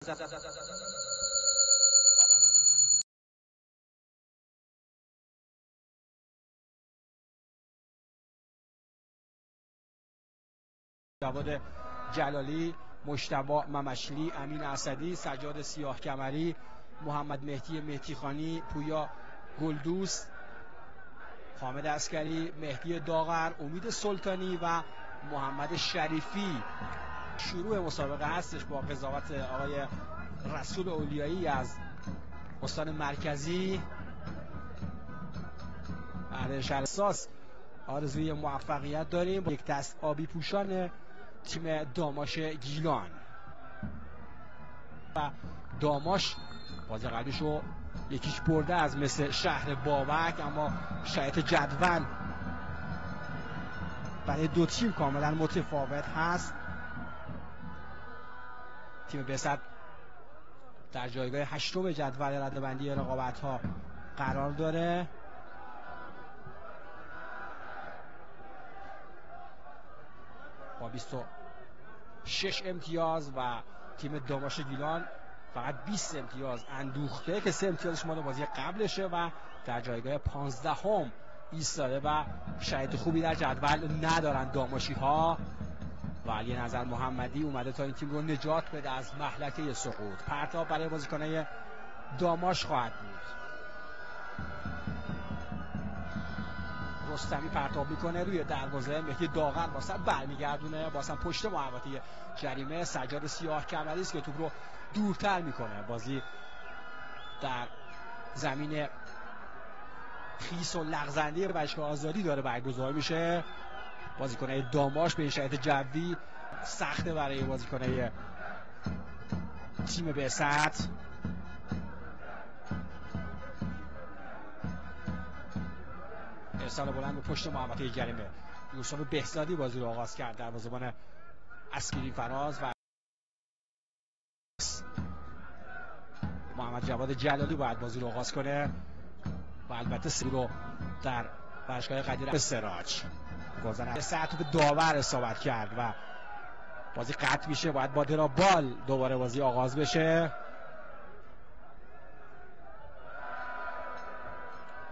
جواد جلالی، مجتبی ممشلی، امین اسدی، سجاد سیاه کمری، محمد مهدی مهدیخانی، پویا گلدوست، حامد عسکری، مهدی داغر، امید سلطانی و محمد شریفی. شروع مسابقه هستش با قضاوت آقای رسول اولیایی از استان مرکزی. اهل شهرساز آرزوی موفقیت داریم با یک دست آبی پوشان تیم داماش گیلان و داماش بازی قبلیشو یکیش برده از مثل شهر بابک، اما شرایط جدول برای دو تیم کاملا متفاوت هست. تیم بسد در جایگاه هشتم جدول رده‌بندی رقابت ها قرار داره. با 26 امتیاز و تیم داماش گیلان فقط 20 امتیاز اندوخته که 3 امتیازش مال بازی قبلشه و در جایگاه 15 ایستاده و شرایط خوبی در جدول ندارن داماشی ها. و علی نظر محمدی اومده تا این تیم رو نجات بده از مهلکه سقوط. پرتاب برای بازیکنان داماش خواهد بود. رستمی پرتاب میکنه روی دروازه، مهدی داغر واسه برمیگردونه، واسه پشت محوطه جریمه. سجاد سیاه کمری است که توپ رو دورتر میکنه. بازی در زمین خیس و لغزنده باشگاه آزادی داره برگزار میشه. بازیکنای داماش به این شرایط جوی سخته برای بازیکنای تیم بسط. ارسال بلند به پشت محوطه جریمه. یوسف بهزادی بازی رو آغاز کرد، دروازه‌بان اسکری فراز و محمد جواد جلالی باید بازی رو آغاز کنه و البته سری رو در باشگاه قدیر سراج گذرن ساعت به داور اصابت کرد و بازی قطع میشه. باید با درا بال دوباره بازی آغاز بشه.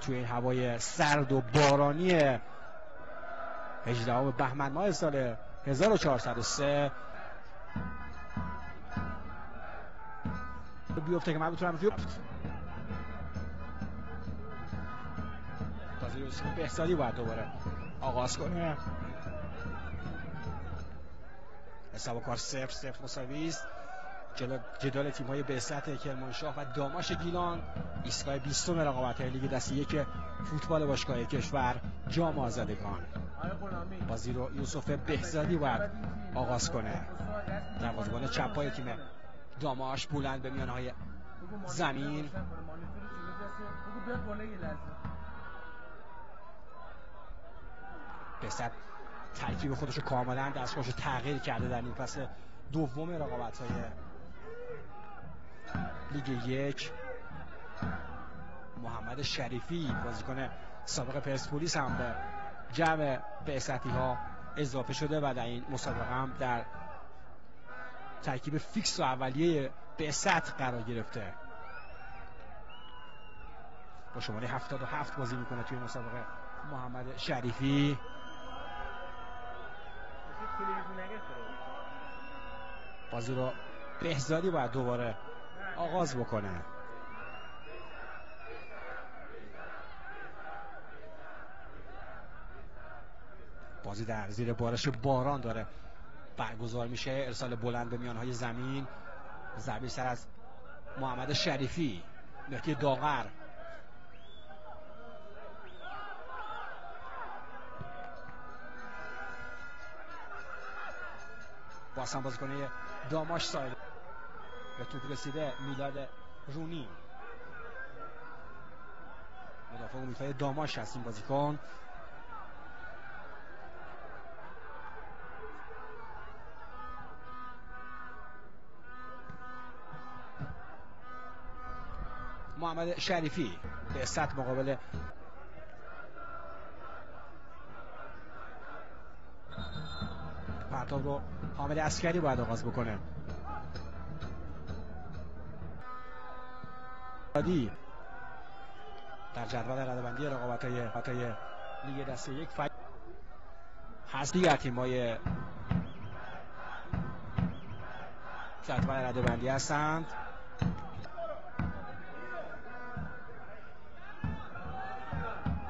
توی این هوای سرد و بارانی 18 بهمن ماه سال 1403 بیفته که من بتونم بیفت. بازی رو بهزادی باید دوباره آغاز کنه. حساب کار 0-0 مساوی است. جدال تیم‌های بسط کرمانشاه و داماش گیلان ایستگاه 20 رقابت‌های لیگ دسته یک فوتبال باشگاه کشور جام آزادگان. بازی رو یوسف بهزادی باید آغاز کنه. دروازه‌بان چپ پای تیم داماش بلند به میانهای زمین. بسط ترکیب خودش رو کاملا دستخوش تغییر کرده در این فصل دوم رقابت‌های لیگ یک. محمد شریفی بازیکن سابق پرسپولیس هم به جمع بعثتی ها اضافه شده و در این مسابقه هم در ترکیب فیکس و اولیه بعثت قرار گرفته. با شماره 77 بازی میکنه توی مسابقه محمد شریفی. بازی رو بهزادی باید دوباره آغاز بکنه. بازی در زیر بارش باران داره برگزار میشه. ارسال بلند به میانهای زمین، ضربه سر از محمد شریفی. مهدی داغر باز هم بازیکن داماش سایل به توپ رسیده. میلاد رونی مدافع امیدهای داماش هست این بازیکن. محمد شریفی به سطح مقابل پرتاب رو حامد عسکری باید آغاز بکنه. در جدول رده‌بندی رقابت‌های لیگ دسته یک هست دیگر تیم‌های جدول رده‌بندی هستند.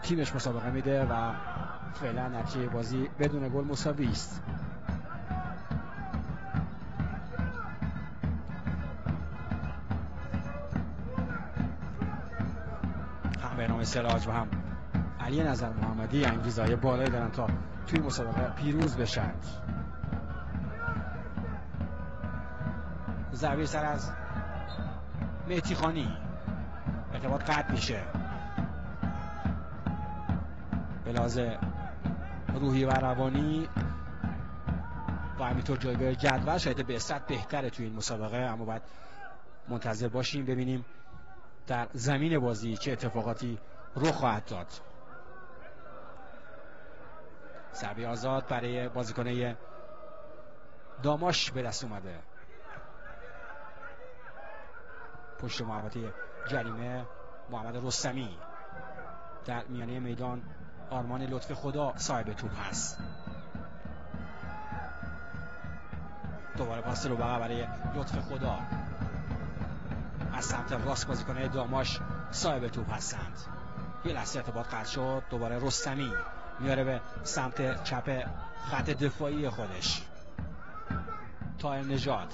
تیمش مسابقه میده و فعلا نتیجه بازی بدون گل مساوی است. هم بهنام سراج و هم علی نظر محمدی انگیزه‌های بالایی دارن تا توی مسابقه پیروز بشن. ضربه سر از مهدی خانی، ارتباط قطع میشه. به لحاظ روحی و روانی و همینطور جایگاه جدول شاید بعثت بهتره توی این مسابقه، اما باید منتظر باشیم ببینیم در زمین بازی چه اتفاقاتی رخ خواهد داد. ضربه آزاد برای بازیکنه داماش به دست اومده. پشت محوطه جریمه محمد رستمی، در میانه میدان آرمان لطف خدا صاحب توپ هست. دوباره پاس رو برای لطف خدا، از سمت راست بازیکنان داماش صاحب توپ هستند. یه لحظه ارتباط قطع شد. دوباره رستمی میاره به سمت چپ خط دفاعی خودش. طاهر نژاد،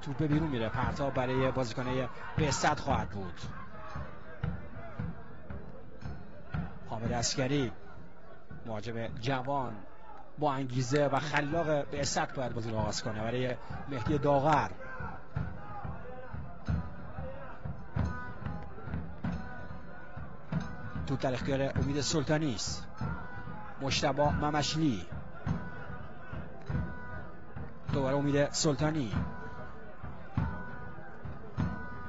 توپ بیرون میره. پرتاب برای بازیکنان بعثت خواهد بود. حامد عسکری، مهاجم جوان با انگیزه و خلاق بعثت باید بازی رو آغاز کنه برای مهدی داغر. توپ در اختیار امید سلطانی است. مجتبی ممشلی، دوباره امید سلطانی.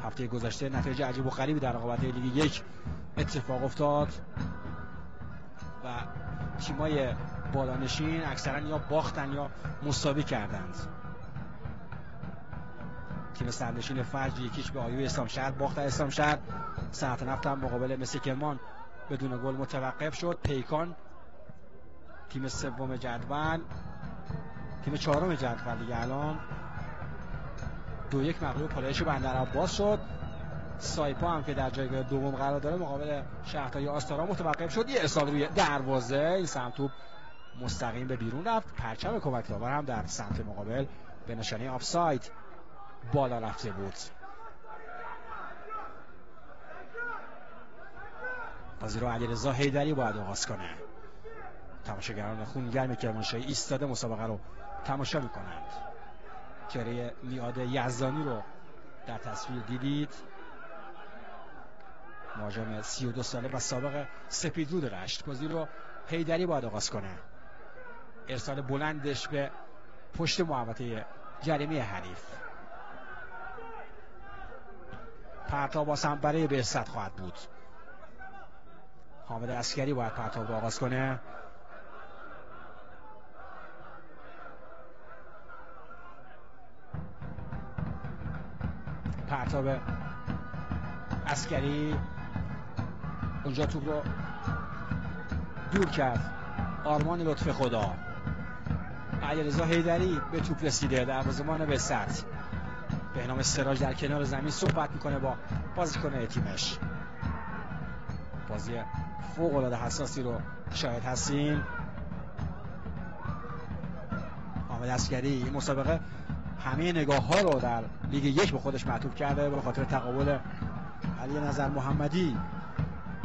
هفته گذشته نتایج عجیب و غریبی در رقابت لیگ یک اتفاق افتاد و تیمای بالانشین اکثرا یا باختن یا مساوی کردند. تیم سرنشین فجر یکیش به آیو اسلامشهر باخت. اسلامشهر صنعت نفت هم مقابل مس کرمان بدون گل متوقف شد. پیکان تیم سوم جدول، تیم چهارم جدول دیگه الان 2-1 مغلوب پالایش بندرعباس شد. سایپا هم که در جایگاه دوم قرار داره مقابل شهرداری آستارا متوقف شد. یه ارسال روی دروازه، این سمت توپ مستقیم به بیرون رفت. پرچم کمک داور هم در سمت مقابل به نشانه آفساید بالا رفته بود. بازی رو علیرضا حیدری باید آغاز کنه. تماشاگران خونگرم کرمانشاهی ایستاده مسابقه رو تماشا میکنند. چهره میاد یزدانی رو در تصویر دیدید. مهاجم 32 ساله و سابق سپیدرود رشت. بازی رو حیدری باید آغاز کنه. ارسال بلندش به پشت محوطه جریمه حریف. پرتاب باز هم برای بعثت خواهد بود. حامد عسکری باید پرتاب رو آغاز کنه. پرتاب عسکری اونجا توپ رو دور کرد. آرمان لطف خدا. علیرضا حیدری به توپ رسیده. دروازه‌بان بعثت بهنام سراج در کنار زمین صحبت میکنه با بازیکن تیمش. بازی فوق العاده حساسی رو شاهد هستیم. حامد عسکری این مسابقه همه نگاه ها رو در لیگ یک به خودش معطوف کرده به خاطر تقابل علی نظر محمدی،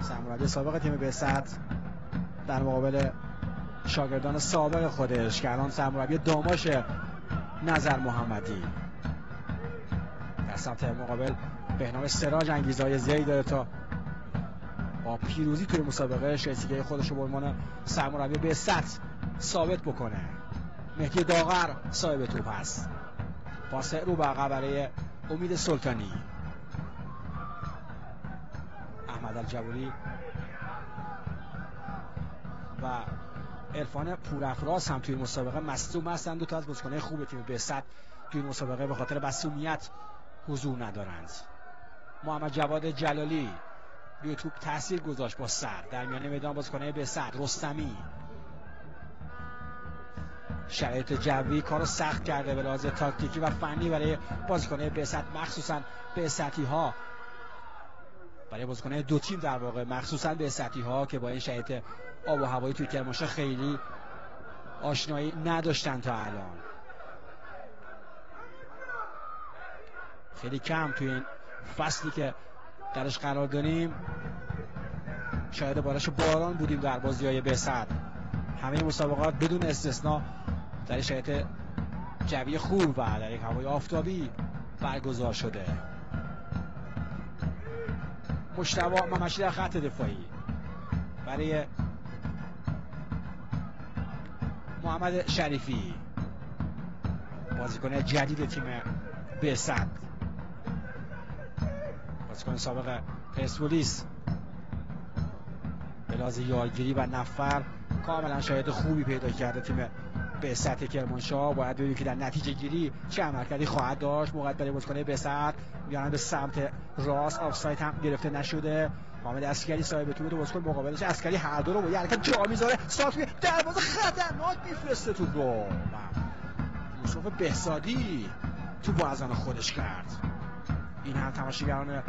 سرمربی سابق تیم بعثت، در مقابل شاگردان سابق خودش که الان سرمربی داماش نظر محمدی. در سمت مقابل بهنام سراج انگیزه‌های زیادی داره تا با پیروزی توی مسابقه شایستگی خودش رو به عنوان سرمربی بعثت ثابت بکنه. مهدی داغر صاحب توپ هست. پاس رو به عقب برای امید سلطانی. احمد الجبوری و عرفان پورافراز هم توی مسابقه مصدوم هستند. دو تا از بازیکن‌های خوب تیم بعثت توی مسابقه به خاطر مصدومیت حضور ندارند. محمد جواد جلالی روی توپ تاثیر گذاشت با سر. در میانه میدان بازیکن بسط رستمی، شرایط جوی کارو سخت کرده به لحاظ تاکتیکی و فنی برای بازیکن بسط، مخصوصا بسطی ها، برای بازیکن دو تیم در واقع، مخصوصا بسطی ها که با این شرایط آب و هوایی توی کرمانشاه خیلی آشنایی نداشتن تا الان. خیلی کم توی این فصلی که درش قرار داریم شاید بارش باران بودیم در بازی‌های بسط. همه مسابقات بدون استثنا در شرایط جوی خوب و در یک هوای آفتابی برگزار شده. مجتبی ممشی در خط دفاعی برای محمد شریفی، بازیکن جدید تیم بسط، بازیکن سابق پرسپولیس، به لحاظ یارگیری و نفر کاملا شاید خوبی پیدا کرده تیم بسط کرمانشاه. باید ببینیم که در نتیجه گیری چه عملکردی خواهد داشت. موقعیت برای بازیکن بسط میانن به سمت راست، آفساید هم گرفته نشده. حامد عسکری صاحب توپ رو بازیکن مقابلش عسکری هر دو رو با یه حرکت جا میذاره، سانتری دروازه خطرناک میفرسته توپ رو. یوسف بهزادی توپ از آن خودش کرد. این هم تماشاگران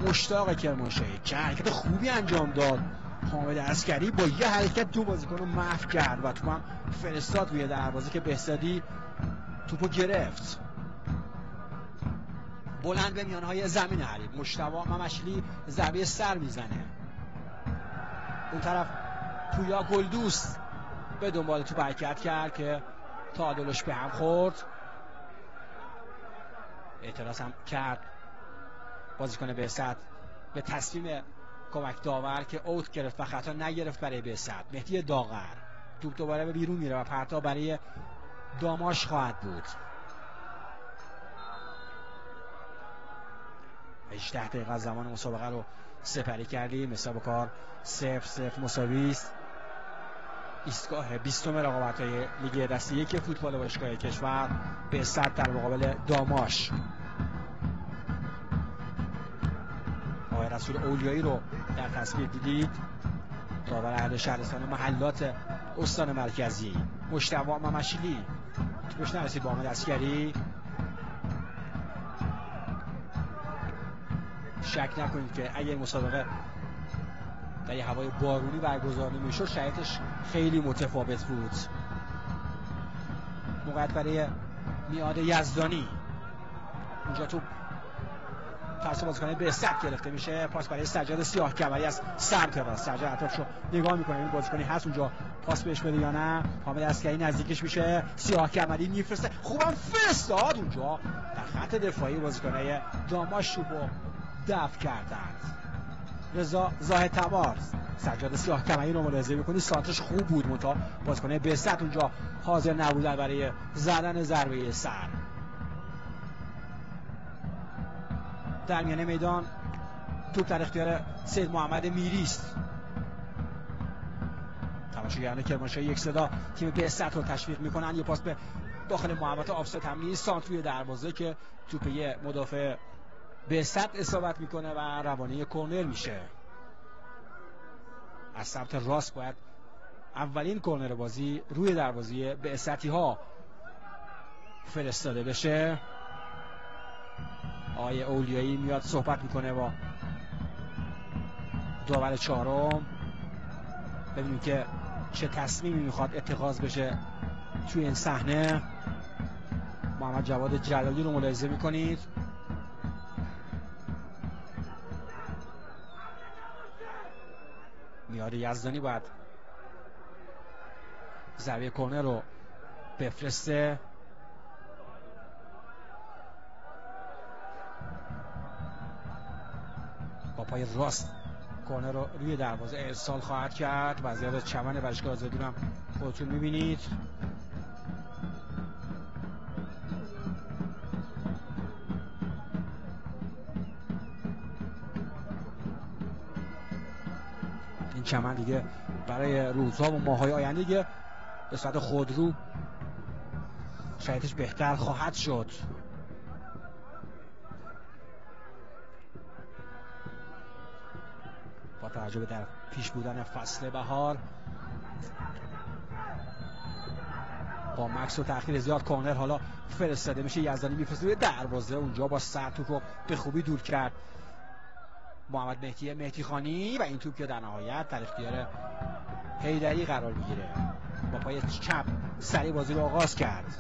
مشتاق کرمانشاهی که حرکت خوبی انجام داد. حامد عسکری با یه حرکت دو بازیکن رو محو کرد و توپ هم فرستاد روی دروازه که بهزادی توپو گرفت. بلند به میانهای زمین حریف. مجتبی ممشلی ضربه سر میزنه. اون طرف پویا گلدوست به دنبال توپ حرکت کرد که تعادلش به هم خورد. اعتراض هم کرد بازیکن بسط به تصمیم کمک داور که اوت گرفت و خطا نگرفت برای بسط. مهدی داغر، توپ دوباره به بیرون میره و پرتاب برای داماش خواهد بود. 18 دقیقه از زمان مسابقه رو سپری کردیم. حساب کار 0-0 مساوی است. ایستگاه 20 رقابت‌های لیگ دسته یک فوتبال باشگاه کشور، بسط در مقابل داماش. آقای رسول اولیایی رو در تصویر دیدید، داور اهل شهرستان محلات استان مرکزی. مجتبی ممشلی توپش نرسید با حامد عسکری. شک نکنید که اگر مسابقه در یه هوای بارونی برگزار نمی‌شد شرایطش خیلی متفاوت بود. موقعیت برای میاد یزدانی، اونجا تو فرس بازیکن بسط گرفته میشه. پاس برای سجاد سیاه کمری از سمت راست. سجاد اطرافشو نگاه میکنه این بازیکنی هست اونجا پاس بهش بده یا نه. حامد عسکری نزدیکش میشه، سیاه کمری میفرسته، خوبم فرستاد. اونجا در خط دفاعی بازیکنای داماش توپو دفع کردند. رضا زاهد تبار، سجاد سیاه کمری رو ملاحظه میکنی سانترش خوب بود، منتها بازیکن بسط اونجا حاضر نبودن برای زدن ضربه سر. در میانه میدان توپ در اختیار سید محمد میری است. تماشاگران کرمانشاه یک صدا تیم بسط رو تشویق میکنن. یه پاس به داخل محوطه آفساید هم نیست، سانتری دروازه که توپ یه مدافع بسط اصابت میکنه و روانه کرنر میشه. از سمت راست باید اولین کرنر بازی روی دروازه بسطی ها فرستاده بشه. آقای اولیایی میاد صحبت میکنه با داور چهارم. ببینیم که چه تصمیمی میخواد اتخاذ بشه توی این صحنه. محمد جواد جلالی رو ملاحظه میکنید. میاد یزدانی باید ضربه کرنر رو بفرسته. با پای راست کرنر رو روی دروازه ارسال خواهد کرد. وضعیت چمن ورزشگاه آزادی رو هم خودتون میبینید. این چمن دیگه برای روزها و ماه‌های آینده دیگه به صورت خودرو شرایطش بهتر خواهد شد. توجه به در پیش بودن فصل بهار با مکس و تأخیر زیاد کورنر حالا فرستاده میشه. یزدانی میفرسته دروازه، اونجا با سر توپ رو به خوبی دور کرد محمد مهدی خانی و این توپ که در نهایت در اختیار حیدری قرار میگیره. با پای چپ سریع بازی رو آغاز کرد.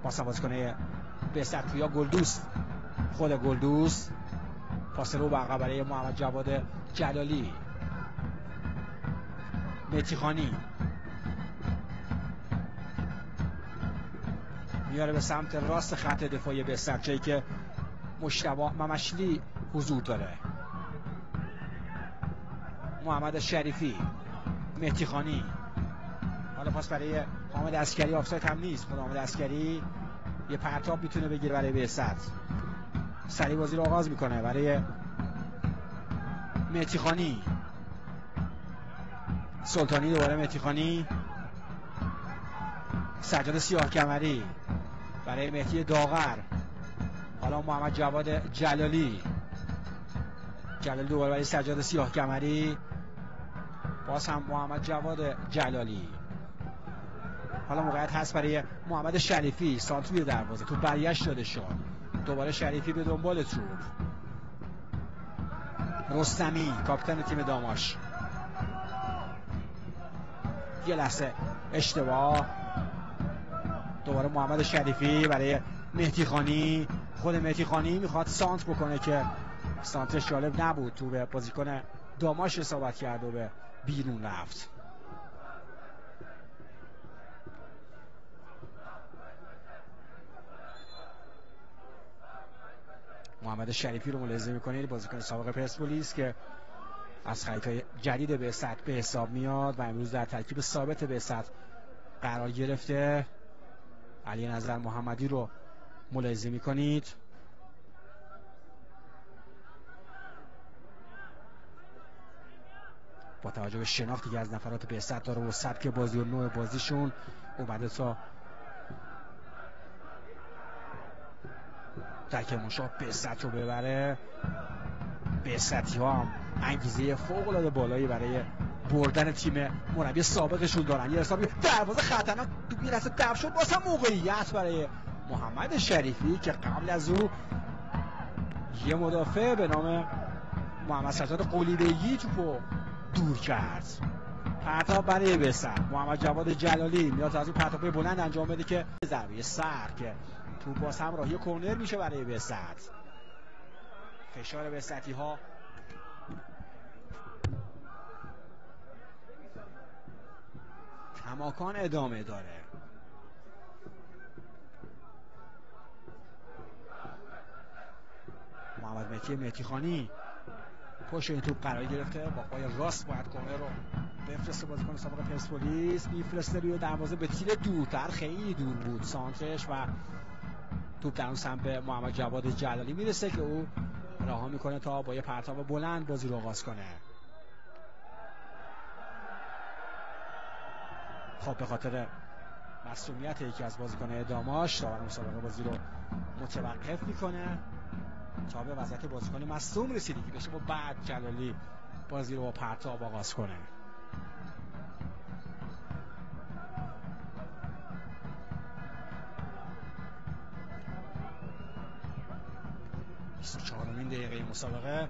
با بازیکن بهزاد پویا گلدوست، خود گلدوست پاس رو برقرار برای محمد جواد جلالی. مهدی خانی میاره به سمت راست خط دفاعی بهزاد، جایی که مجتبی ممشلی حضور داره. محمد شریفی، مهدی خانی، حالا پاس برای حامد عسکری، آفساید هم نیست. خود حامد عسکری یه پرتاب میتونه بگیره برای بهزاد. سریع بازی رو آغاز میکنه برای مهدی خانی. سلطانی دوباره مهدی خانی، سجاد سیاه کمری برای مهدی داغر، حالا محمد جواد جلالی دوباره برای سجاد سیاه کمری، باز هم محمد جواد جلالی. حالا موقعیت هست برای محمد شریفی، سانتوی دروازه، تو برگشت داده شد. دوباره شریفی به دنبال توپ. رستمی کاپیتان تیم داماش، یه لحظه اشتباه. دوباره محمد شریفی برای مهدی خانی. خود مهدی خانی میخواد سانت بکنه که سانتش جالب نبود، تو به بازیکن داماش اصابت کرد و به بیرون رفت. محمد شریفی رو ملاحظه میکنید، بازیکن سابق پرسپولیس که از خریدهای جدید بهزاد به حساب میاد و امروز در ترکیب ثابت بهزاد قرار گرفته. علی نظر محمدی رو ملاحظه میکنید. با توجه به شناختی که از نفرات بهزاد داره و سبک بازی و نوع بازیشون، اومده تا در کرمانشاه بهزاد رو ببره. بهزادی ها هم انگیزه فوق العاده بالایی برای بردن تیم مربی سابقشون دارن. یه حسابی دروازه خطرناک توی رسه دفع شد، واسه موقعیت برای محمد شریفی که قبل از او یه مدافع به نام محمد سجاد قلیبه‌ای توپو دور کرد. پرتاب برای بهزاد. محمد جواد جلالی میاد از اون پرتاب بلند انجام بده که ضربه سر که توپ باز همراهی کورنر میشه برای بهزاد. فشار بهزادی ها کماکان ادامه داره. محمد مهدی خانی پشت این توپ قرار گرفته، با پای راست باید کورنر رو بفرسته. بازیکن سابق پرسپولیس میفرسته روی دروازه به تیر دورتر، خیلی دور بود سانترش و توپ در اون سمت محمد جواد جلالی میرسه که او رها میکنه تا با یه پرتاب بلند بازی رو آغاز کنه. خب به خاطر مسئولیت یکی از بازیکن‌های داماش داور مسابقه بازی رو متوقف میکنه تا به وضعیت بازیکن مصدوم رسیدگی بشه و بعد جلالی بازی رو با پرتاب آغاز کنه. چهارمین دقیقه مسابقه،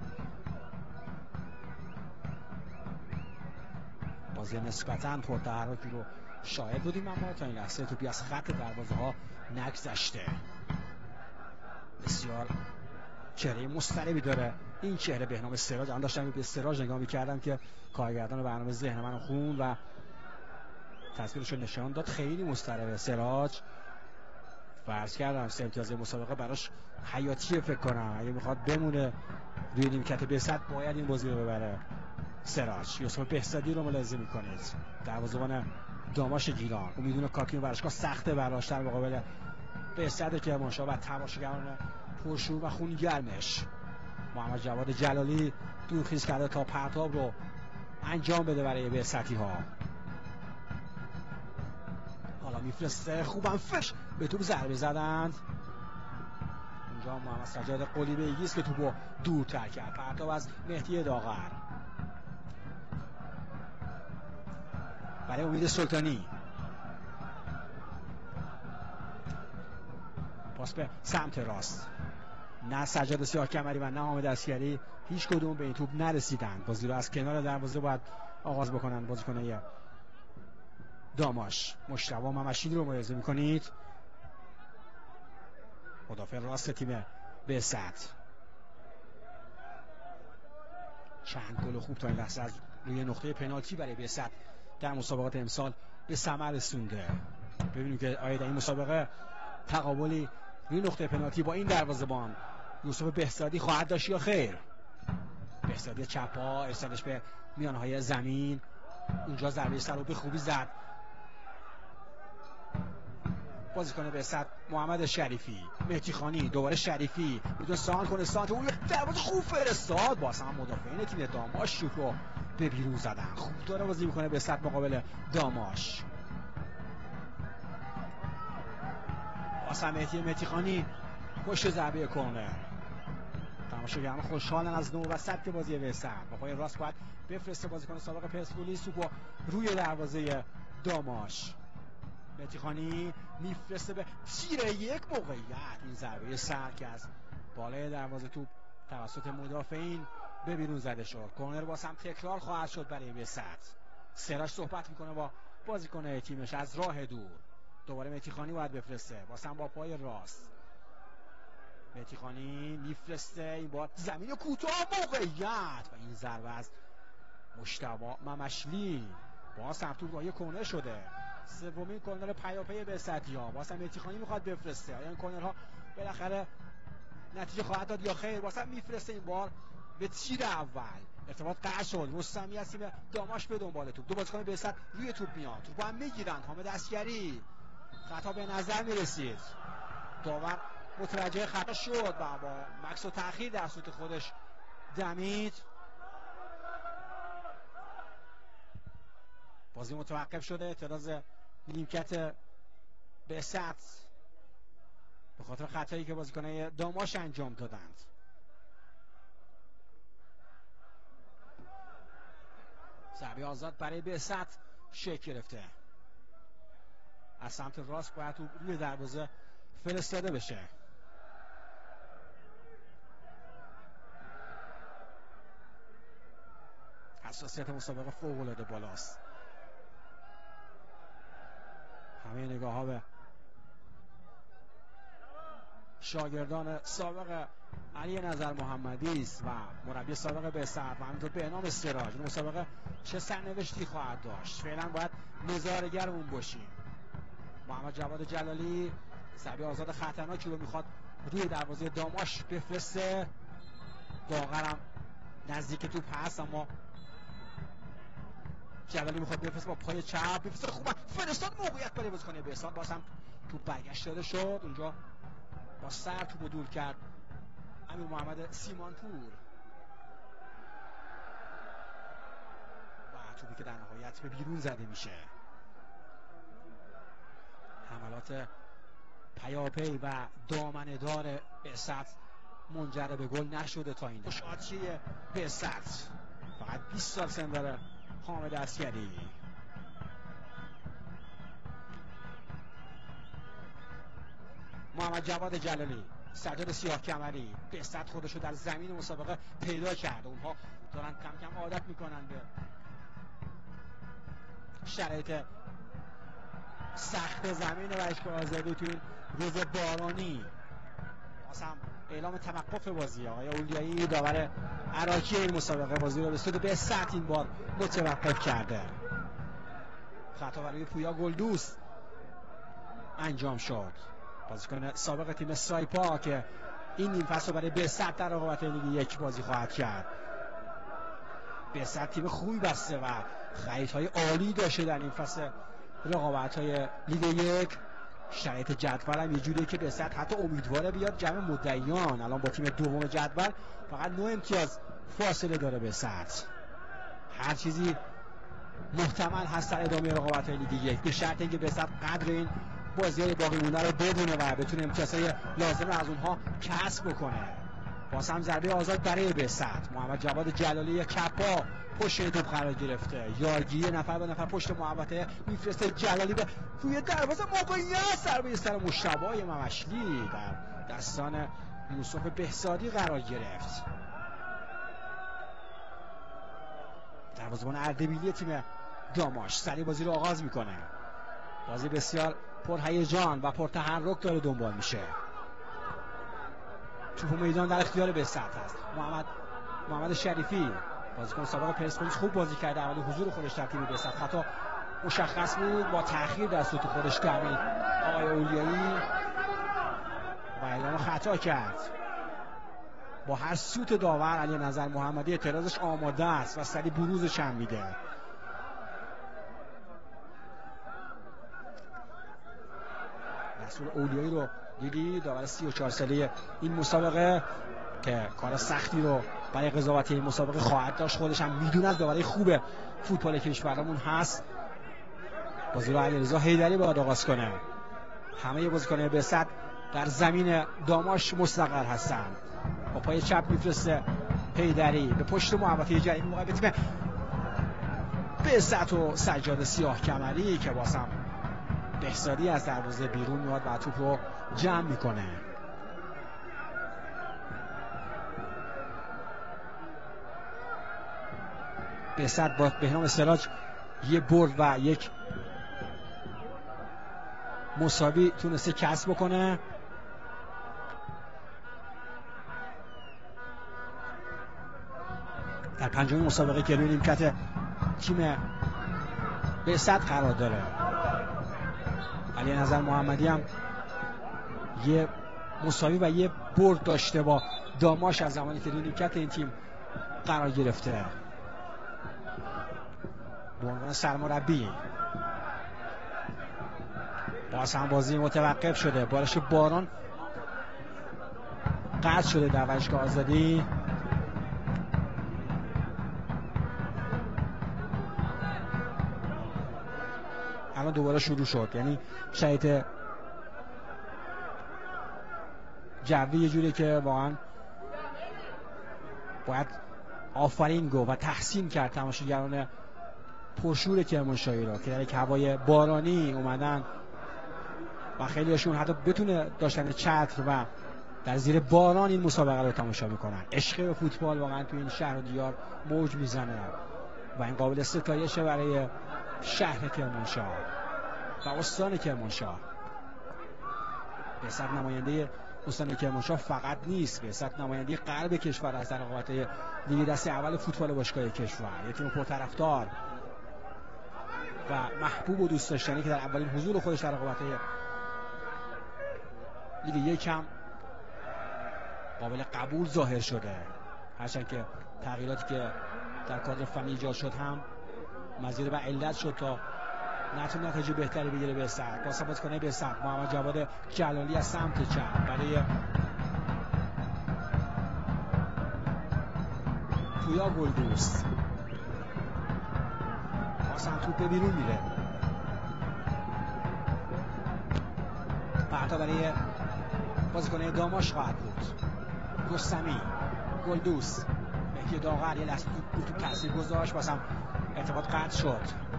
بازی نسبتاً پرتحرکی رو شاهد بودیم، اما تا این لحظه توپی از خط دروازه ها نگذشته. بسیار چهره مضطربی داره این چهره بهنام سراج. من داشتم به سراج نگاه می‌کردم که کارگردان برنامه ذهن منو خون و تصویرش رو نشان داد. خیلی مضطربه سراج. فرض کردم سه امتیاز مسابقه براش حیاتیه، فکر کنم اگه میخواد بمونه روی نیمکت بهزاد باید این بازی رو ببره. سراج یوسف بهزادی رو ملاحظه میکنید، دروازه‌بان داماش گیلان. او میدونه کاکین ورزشگاه سخته براش در مقابل بهزاد کرمانشاه و تماشاگران پرشور و خونگرمش. محمد جواد جلالی دورخیز کرده تا پرتاب رو انجام بده برای بهزادی ها. حالا میفرسته، خوبم فش به توپ ضربه زدند. اونجا محمد سجاد قلیبه‌ای است که توپو دورتر کرد. پرتاب از مهدی داغر برای امید سلطانی، پاس به سمت راست. نه سجاد سیاهکمری و نه حامد عسکری هیچ کدوم به این توپ نرسیدند. بازی رو از کنار دروازه باید آغاز بکنن بازیکنای داماش. مجتبی ممشید رو ملاحظه می‌کنید، مدافع راست تیم بسط. چند گل خوب تا این لحظه از روی نقطه پنالتی برای بسط در مسابقات امسال به ثمر رسونده. ببینیم که آیا در این مسابقه تقابلی روی نقطه پنالتی با این دروازه‌بان یوسف بهزادی خواهد داشت یا خیر. بهزادی چپ پا ارسالش به میانهای زمین، اونجا ضربه سر رو به خوبی زد بازیکن بسط محمد شریفی. مهدی خانی دوباره شریفی بدون سان کنه، سانت اون دروازه خوب فرستاد، باز هم مدافعین تیم داماش شوت رو به بیرون زدن. خوب داره بازی میکنه بسط مقابل داماش. باز هم مهدی خانی پشت ضربه کرنر. تماشاگران خوشحالن از نو و سبک بازی بسط. با پای راست باید بفرسته بازیکن سابق پرسپولیس توپو روی دروازه داماش. مهدی خانی میفرسته به تیر یک موقعیت. این ضربه سر که از بالای دروازه توپ توسط مدافعین به بیرون زده شد. کرنر باز هم تکرار خواهد شد برای بسط. سراج صحبت میکنه با بازیکن تیمش از راه دور. دوباره مهدی خانی باید بفرسته، باز هم با پای راست. مهدی خانی میفرسته، این بار زمین کوتاه موقعیت و این ضربه از مجتبی ممشلی. باز هم توپ راه کرنر شده. سومین کرنر پیاپی بسطی‌ها. باز هم مهدی خانی میخواد بفرسته. آیا این کرنرها بالاخره نتیجه خواهد داد یا خیر؟ باز هم میفرسته، این بار به تیر اول ارتباط قطع شد. رستمی از تیم داماش به دنبال توپ. دو بازیکن بسط روی توپ میاد، توپ هم میگیرن. حامد عسکری خطا به نظر میرسید، داور متوجه خطا شد و با مکس و تأخیر در سوت خودش دمید. بازی متوقف شده. اعتراض نیمکت بسط به خاطر خطایی که بازیکنان داماش انجام دادند. ضربه آزاد برای بسط شکل گرفته. از سمت راست باید روی دروازه فرستاده بشه. حساسیت مسابقه فوق‌العاده بالاست. همه نگاه ها به شاگردان سابق علی نظر محمدی است و مربی سابق بسط و همینطور بهنام سراج. مسابقه چه سرنوشتی خواهد داشت؟ فعلا باید نظاره‌گرمون باشیم. محمد جواد جلالی ضربه آزاد خطرناکی رو میخواد روی دروازه داماش بفرسته. داغرم نزدیک توپ هست، اما جلالی میخواد بفرسته با پای چپ. بفرسته خوبه، فرستاد موقعیت برای بازیکن بسط. باز هم توپ برگشت داده شد. اونجا با سر توپو دور کرد امیر محمد سیمانپور و توپی که در نهایت به بیرون زده میشه. حملات پیاپی و دامنه‌دار بسط منجر به گل نشده تا این شادچی بسط. فقط 20 سال سن داره حامد عسکری. محمد جواد جلالی، سجاد سیاهکمری. بسط خودشو در زمین مسابقه پیدا کرده. اونها دارن کم کم عادت میکنن به شرایط سخت زمین و اشکال آزادی تو این روز بارانی. باز هم اعلام توقف بازی. آقای اولیایی داور عراقی این مسابقه بازی رو به سود بسط این بار متوقف کرده. خطا برای پویا گلدوست انجام شد، بازیکن سابق تیم سایپا که این نیم فصل برای بسط در رقابت لیگ یک بازی خواهد کرد. بسط تیم خوبی بسته و خریدهای عالی داشته در این فصل رقابت‌های لیگ یک. شرایط جدول هم یه جوریه که بسط حتی امیدواره بیاد جمع مدعیان. الان با تیم دوم جدول فقط 9 امتیاز فاصله داره بسط. هر چیزی محتمل هست در ادامه رقابت‌های لیگ یک به شرط اینکه بسط قدر این بازی‌های باقی مونده رو بدونه و بتونه امتیازهای لازم رو از اونها کسب بکنه. باز هم ضربه آزاد برای بسط. محمد جواد جلالی کپا پشت توپ قرار گرفته. یارگیری نفر به نفر پشت محوطه میفرسته جلالی به روی دروازه، موقعیت ضربه سر مشتبه ممشلی در دستان یوسف بهزادی قرار گرفت. دروازه‌بان اردبیلی تیم داماش سریع بازی رو آغاز میکنه. بازی بسیار پرهیجان و پرتحرک داره دنبال میشه. توپ میدان در اختیار بسط هست. محمد شریفی بازیکن سابق پرسپولیس خوب بازی کرده. اول حضور خودش در تیم بسط خطا مشخص بود، با تأخیر در سوت خودش کردید آقای اولیایی و اعلام خطا کرد. با هر سوت داور علی نظر محمدی اعتراضش آماده است و سریع بروزش هم میده. رسول اولیایی رو دیدی، داور 34 ساله این مسابقه که کار سختی رو برای قضاوت این مسابقه خواهد داشت. خودش هم میدونه از داوری خوب فوتبال کشورمون هست. بازی رو علیرضا حیدری باید آغاز کنه. همه بازیکنان بسط در زمین داماش مستقر هستند. با پای چپ میفرسته حیدری به پشت محوطه جریمه موقع تیم بسط و سجاد سیاه کمری که بازم بهزادی از دروازه بیرون میاد و توپ رو جمع میکنه. بسط با بهنام سراج یه برد و یک مساوی تونسته کسب بکنه. در پنجمین مسابقه که روی نیمکت تیم بسط قرار داره. علی نظر محمدی هم یه مساوی و یه برد داشته با داماش از زمانی که روی نیمکت این تیم قرار گرفته. به عنوان سرمربی باز هم بازی متوقف شده. بارش باران قطع شده در ورزشگاه آزادی. الان دوباره شروع شد، یعنی شرایط جوی یه جوری که واقعا باید آفرین گفت و تحسین کرد تماشاگران پرشور کرمانشاهی را که در یک هوای بارانی اومدن و خیلی هاشون حتی بتونه داشتن چتر و در زیر باران این مسابقه رو تماشا میکنن. عشق به فوتبال واقعا تو این شهر و دیار موج میزنه و این قابل ستایشه برای شهر کرمانشاه و استان کرمانشاه. بسط نماینده استان کرمانشاه فقط نیست، بسط نماینده غرب کشور است در رقابت لیگ دسته اول فوتبال باشگاه کشور. یک تیم پرطرفدار و محبوب و دوست داشتنی که در اولین حضور خودش در رقابت لیگ یک هم قابل قبول ظاهر شده، هرچند که تغییراتی که در کادر فنی ایجاد شد هم مزید بر علت شد تا نتونه نتیجه بهتری بگیره. بسط با ثبات کنه بسط محمد جواد جلالی از سمت چپ برای پویا گلدوست. بازم توپ بیرون میره. پرتا برای بازیکن داماش خواهد بود. رستمی گلدوست مهدی داغر یه لحظه تو تاثیر گذاشت، بازم ارتباط قطع شد.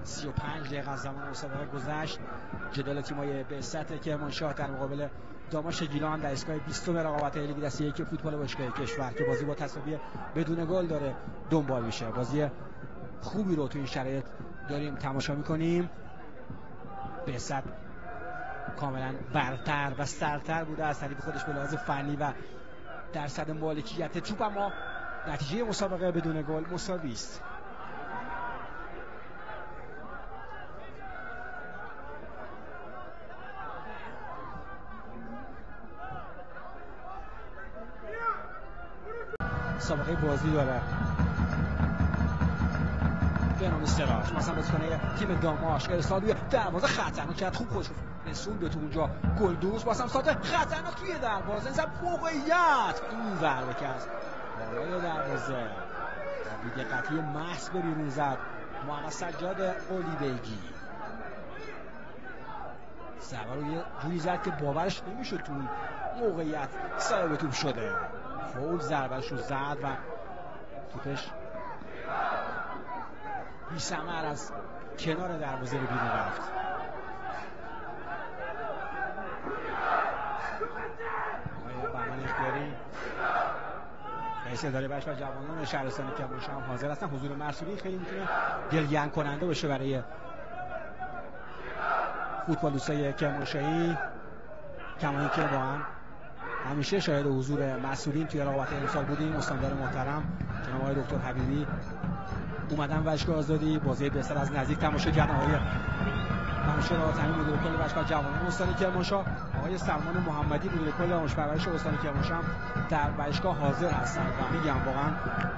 سی و 35 دقیقه از زمان مسابقه گذشت. جدال تیم‌های بسط کرمانشاه در مقابل داماش گیلان در اسکای 20 رقابت لیگ دسته یک فوتبال باشگاه کشور که بازی با تساوی بدون گل داره دنبال میشه. بازی خوبی رو تو این شرایط داریم تماشا میکنیم. بسط کاملا برتر و سرتر بوده از طریق خودش به لحاظ فنی و درصد مالکیت توپ، اما نتیجه مسابقه بدون گل مساوی است. سابقه بازی داره بهنام سراج مثلا بازیکنه تیم داماش ارسال روی دروازه خطرناک کرد، خوب خودش رسون به تو اونجا. گلدوز واسم ساعت خطرناک توی دروازه، این موقعیت این ضربه که از بالای دروازه بی‌دقتی محض به بیرون زد محمد سجاد قلی بیگی. ضربه رو یه جوری زد که باورش نمیشد تو اون موقعیت صاحب توپ شده. فول ضربهش رو زد و توپش بی‌ثمر از کنار دروازه به بیرون رفت. آقای بهمن اختیاری رئیس اداره بخش و جوانان شهرستان کرمانشاه هم حاضر هستن. حضور مسئولین خیلی میتونه دلگرم کننده باشه برای فوتبالیستای کرمانشاهی، کما اینکه واقعا همیشه شاهد حضور مسئولین توی رقابت امسال بودیم. استاندار محترم جناب آقای دکتر حبیبی اومدن ورزشگاه آزادی، بازی بهتر از نزدیک تماشا کردن. آقای منوشهر تامین مدیر کل ورزشگاه جوانان استان کرمانشاه، آقای سلمان محمدی مدیر کل آموزش پرورش استان کرمانشاه هم در ورزشگاه حاضر هستن و میگم واقعا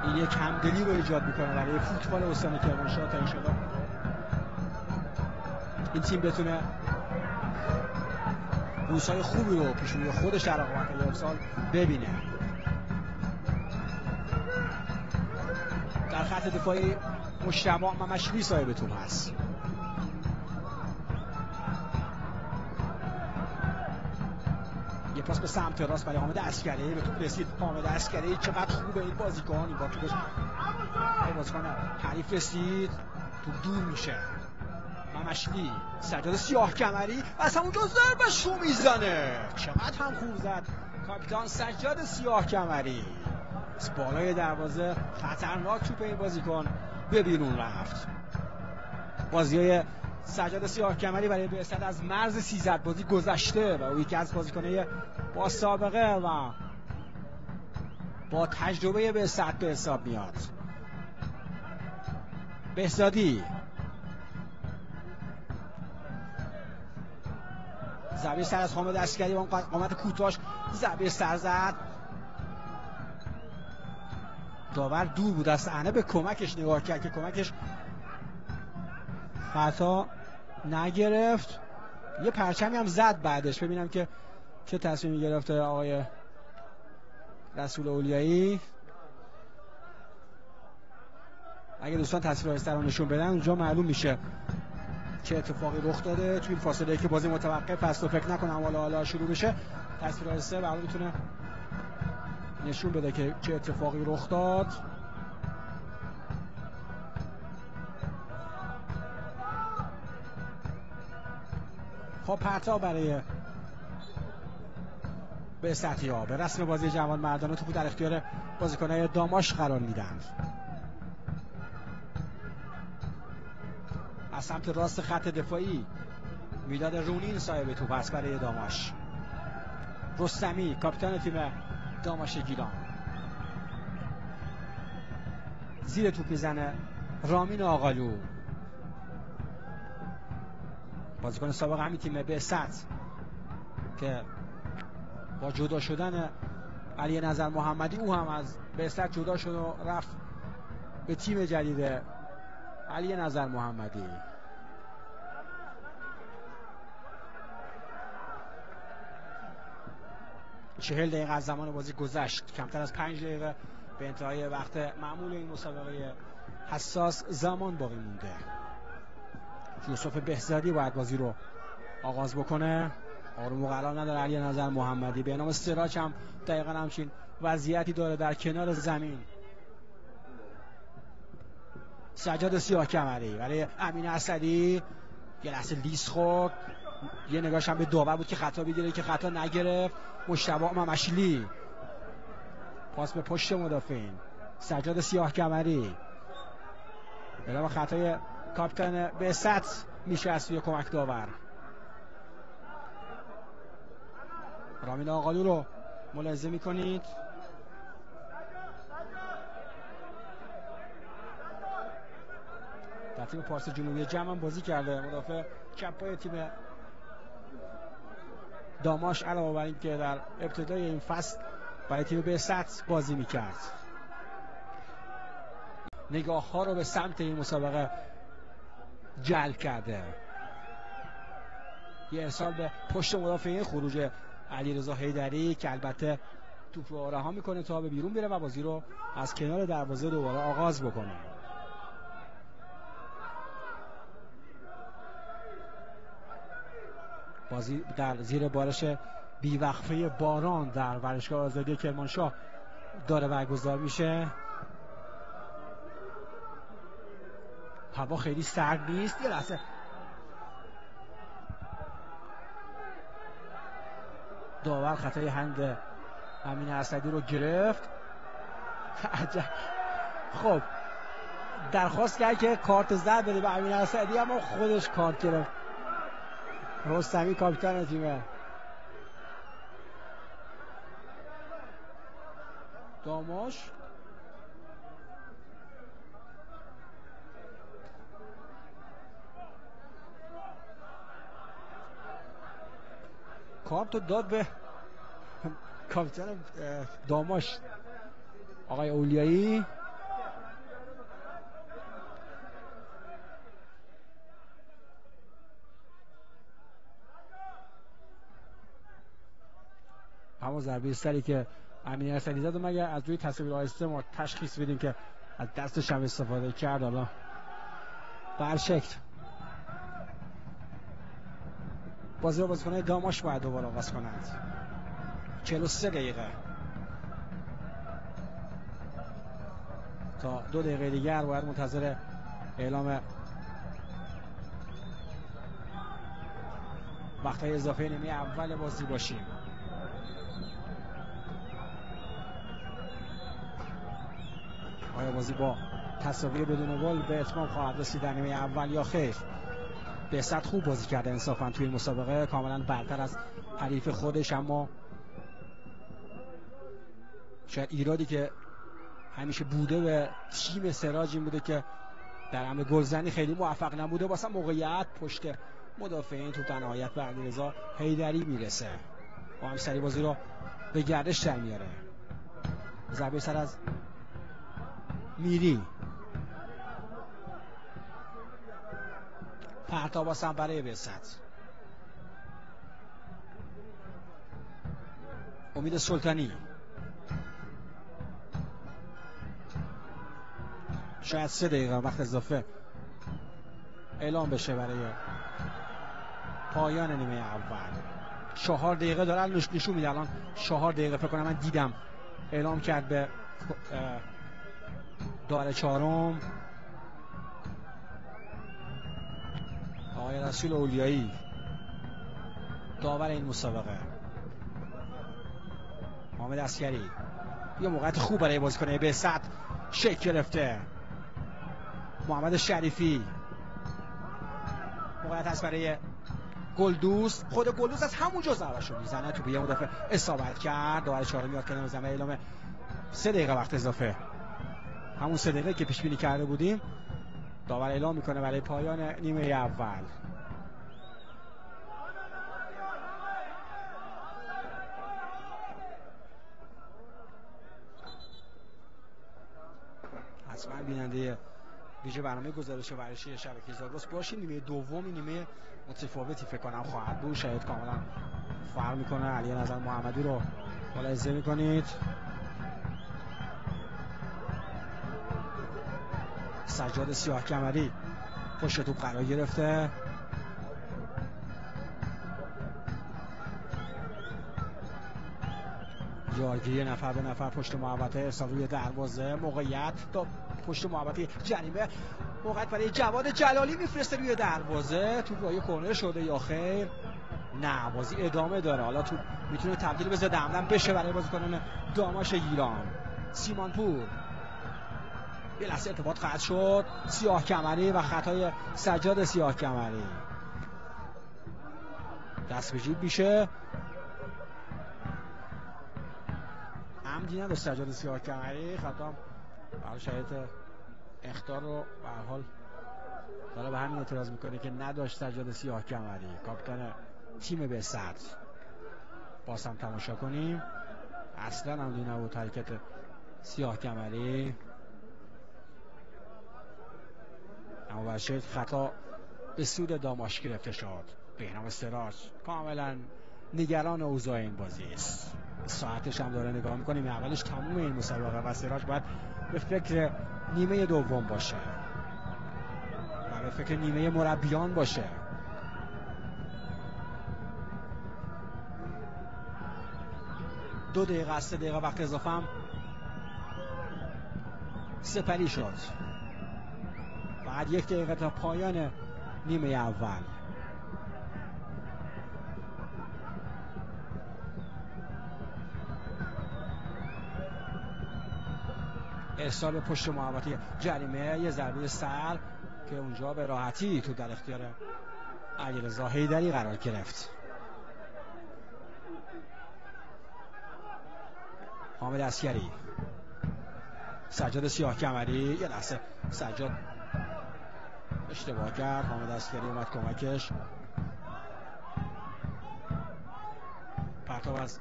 این یک همدلی رو ایجاد میکنه برای فوتبال استان کرمانشاه تا انشالله این تیم بتونه روزهای خوبی رو پیش روی خودش در رقابت امسال ببینه. در خط دفاعی مجتبی ممشلی صاحب توپ هست. یه پاس به سمت راست برای حامد عسکری، به توپ رسید حامد عسکری. چقدر خوبه این بازیکن، این با توپش بازیکن حریف رسید، توپ دور میشه. ممشلی، سجاد سیاه کمری از همونجا ضربه‌شو میزنه. چقدر هم خوب زد کاپیتان سجاد سیاه کمری. از بالای دروازه خطرناک توپ این بازیکن به بیرون رفت. بازی‌های سجاد سیاه کمری برای بعثت از مرز 300 بازی گذشته و او یکی از بازیکن‌های با سابقه و با تجربه بعثت به حساب میاد. بهزادی ضربه سر از حامد عسکری با قامت کوتاهش ضربه سر زد. داور دور بود از صحنه، به کمکش نگاه کرد که کمکش خطا نگرفت. یه پرچمی هم زد بعدش. ببینم که چه تصمیمی گرفته آقای رسول اولیایی. اگه دوستان تصویر آهسته رو نشون بدن اونجا معلوم میشه چه اتفاقی رخ داده توی این فاصله که بازی متوقف است و فکر نکنم حالا شروع بشه. تصویر آهسته برای میتونه نشون بده که چه اتفاقی رخ داد. خب پرتاب برای بعثتی‌ها به رسم بازی جوان مردانه توپو در اختیار بازیکن‌های داماش قرار میدن. از سمت راست خط دفاعی میداد رونین صاحب توپ است برای داماش. رستمی کاپیتان تیم داماش گیلان زیر توپ میزنه رامین آقالو، بازیکن سابق همین تیم بعثت که با جدا شدن علی نظر محمدی او هم از بعثت جدا شد و رفت به تیم جدید علی نظر محمدی. چهل دقیقه از زمان بازی گذشت، کمتر از 5 دقیقه به انتهای وقت معمول این مسابقه حساس زمان باقی مونده. یوسف بهزادی باید بازی رو آغاز بکنه. آروم و قرار نداره علی نظر محمدی. به نام سراج هم دقیقا همچین وضعیتی داره در کنار زمین. سجاد سیاه کمری برای امین اسدی، یه لحظه لیس خورد، یه نگاهش هم به داور بود که خطا بگیره که خطا نگرفت. مجتبی ممشلی پاس به پشت مدافعین. سجاد سیاه کمری به نام خطای کاپیتان بعثت میشه از سوی کمک داور. رامین آقالو رو ملاحظه میکنید. در تیم پارس جنوبی جمع هم بازی کرده، مدافع چپ پای تیم داماش، علاوه بر این که در ابتدای این فصل برای تیم بعثت بازی میکرد. نگاه ها رو به سمت این مسابقه جلب کرده. یه ارسال به پشت مدافعین، خروج علیرضا حیدری که البته توپ رو رها میکنه تا به بیرون بره و بازی رو از کنار دروازه دوباره آغاز بکنه. بازی در زیر بارش بیوقفه باران در ورزشگاه آزادی کرمانشاه داره برگزار میشه. هوا خیلی سرد نیست. یه لحظه داور خطای هند امین اسدی رو گرفت. خب درخواست کرد که کارت زرد بده به امین اسدی اما خودش کارت گرفت. رستمی کاپیتان تیم داماش کارت رو داد به کاپیتان داماش آقای اولیایی. همون ضربه سری که امین اسدی زد و مگر از روی تصویر آهسته ما تشخیص بدیم که از دستش هم استفاده کرد. حالا برشکل بازی رو بازیکنان داماش باید دوباره آغاز کنند. 43 دقیقه تا 2 دقیقه دیگر باید منتظر اعلام وقت‌های اضافه نیمه اول بازی باشیم. آیا بازی با تساوی بدون گل به اتمام خواهد رسید در نیمه اول یا خیر؟ بهزاد خوب بازی کرده انصافا توی این مسابقه، کاملا برتر از حریف خودش، اما شاید ایرادی که همیشه بوده به تیم سراج این بوده که در حمله گلزنی خیلی موفق نبوده. واسه موقعیت پشت مدافعین تو در نهایت به علیرضا حیدری میرسه و هم سری بازی رو به گردش در میاره. ضربه سر از میری، پرتاب واسه برای بهزاد. امید سلطانی، شاید 3 دقیقه وقت اضافه اعلام بشه برای پایان نیمه اول. 4 دقیقه دارن نشون میده الان. 4 دقیقه فکر کنم من دیدم اعلام کرد به دار چهارم آقای رسول اولیایی، داور این مسابقه. حامد عسکری، یه موقعیت خوب برای بازیکن بهزاد شکل گرفته. محمد شریفی، موقعیت هست برای گلدوست. خود گلدوست از همونجا ضربه‌شو میزنه تو به مدافع اصابت کرد. داور چهارم میاد کنار زمین. اعلام 3 دقیقه وقت اضافه، همون 3 دقیقه که پیش بینی کرده بودیم داور اعلام میکنه برای پایان نیمه اول. حتما بیننده ویژه برنامه گزارش ورزشی شبکه زاگرس باشین. نیمه دوم نیمه متفاوتی فکر کنم خواهد بود، شاید کاملا فرق میکنه. علی نظر محمدی رو ملاحظه میکنید. سجاد سیاه کمری پشت توپ قرار گرفته. یارگیری نفر به نفر پشت محوطه، ارسال روی دروازه، موقعیت تا پشت محوطه جریمه، موقعیت برای جواد جلالی میفرسته روی دروازه. توپ روی کورنر شده یا خیر؟ نه، بازی ادامه داره. حالا توپ میتونه تبدیل به ضد حمله بشه برای بازیکنان داماش گیلان. سیمانپور، یه لحظه ارتباط قطع شد. سیاه کمری و خطای سجاد سیاه کمری، دست به جیب میشه. عمدی نداشت سجاد سیاه کمری، خطا برای شاید اخطار رو به هر حال داره به همین اعتراض میکنه که نداشت سجاد سیاه کمری. کاپیتان تیم بهزاد. باز هم تماشا کنیم. اصلا عمدی نبود حرکت سیاه کمری، اما برشید خطا به سود داماش گرفته شد. بهنام سراج کاملا نگران اوضاع این بازی است. ساعتش هم داره نگاه میکنیم، اولش تموم این مسابقه و سراج باید به فکر نیمه دوم باشه و به فکر نیمه مربیان باشه. دو دقیقه از 3 دقیقه وقت اضافه هم سپری شد. بعد 1 دقیقه تا پایان نیمه اول. ارسال پشت محوطه جریمه، یه ضربه سر که اونجا به راحتی تو در اختیار علیرضا حیدری قرار گرفت. حامد عسکری، سجاد سیاه کمری، یه لحظه سجاد اشتباه کرد، حامد عسکری اومد کمکش. پرتاب از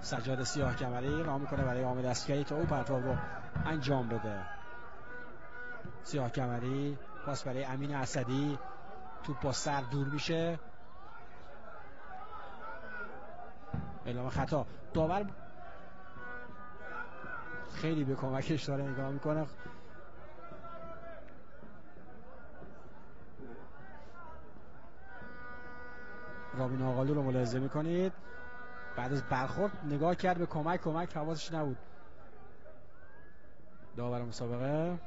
سجاد سیاه کمری راه میکنه برای حامد عسکری تا او پرتاب رو انجام بده. سیاه کمری پاس برای امین اسدی، توپ با سر دور میشه، اعلام خطا. داور خیلی به کمکش داره نگاه میکنه. رامین آقالو رو ملاحظه میکنید، بعد از برخورد نگاه کرد به کمک حواسش نبود داور مسابقه.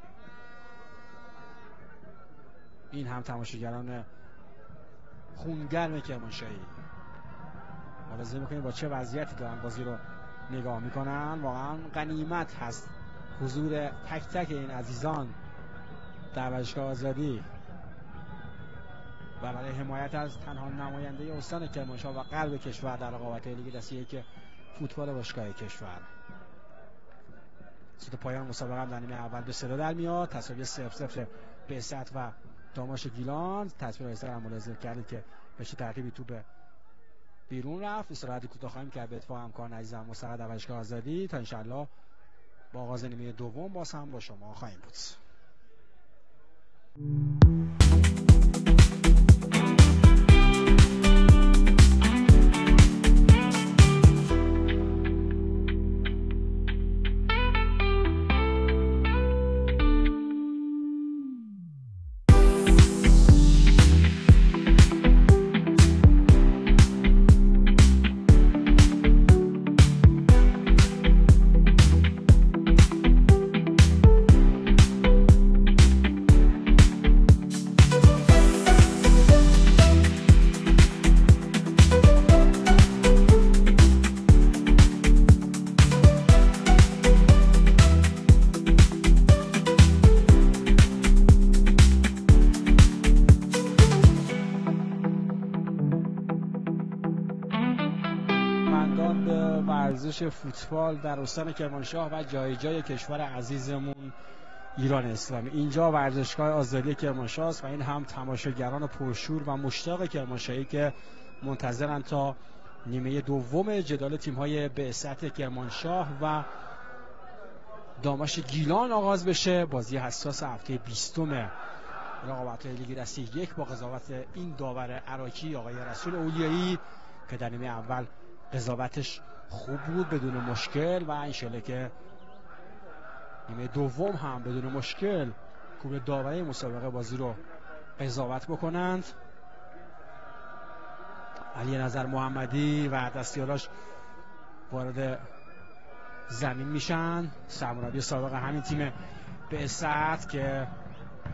این هم تماشاگران خونگرم کرمانشاهی ملاحظه میکنید با چه وضعیتی دارن بازی رو نگاه میکنن. واقعا غنیمت هست حضور تک تک این عزیزان در ورزشگاه آزادی و برای حمایت از تنها نماینده استان کرمانشاه و غرب کشور در رقابت‌های لیگ دسته یک فوتبال باشگاه کشور. صد پایان مسابقه هم در نیمه اول به صدا در میاد. تساوی 0-0 بعثت و داماش گیلان. تصویر ایسر هم ملاحظه کردید که به چه ترتیبی توپ بیرون رفت. استراحتی کوتاه خواهیم کرد به اتفاق همکار عزیزم مستقر در ورزشگاه آزادی تا انشالله با آغاز نیمه دوم باز هم با شما خواهیم بود. فوتبال در استان کرمانشاه و جای جای کشور عزیزمون ایران اسلامی. اینجا ورزشگاه آزادی کرمانشاه است و این هم تماشاگران پرشور و مشتاق کرمانشاهی که منتظرن تا نیمه دوم جدال تیم‌های بعثت کرمانشاه و داماش گیلان آغاز بشه. بازی حساس هفته 20 رقابت‌های لیگ دسته یک با قضاوت این داور عراقی آقای رسول اولیایی که در نیمه اول قضاوتش خوب بود بدون مشکل و انشالله که نیمه دوم هم بدون مشکل کوبه داوری مسابقه بازی رو قضاوت بکنند. علی نظر محمدی و دستیاراش وارد زمین میشن. سرمربی سابق همین تیم بعثت که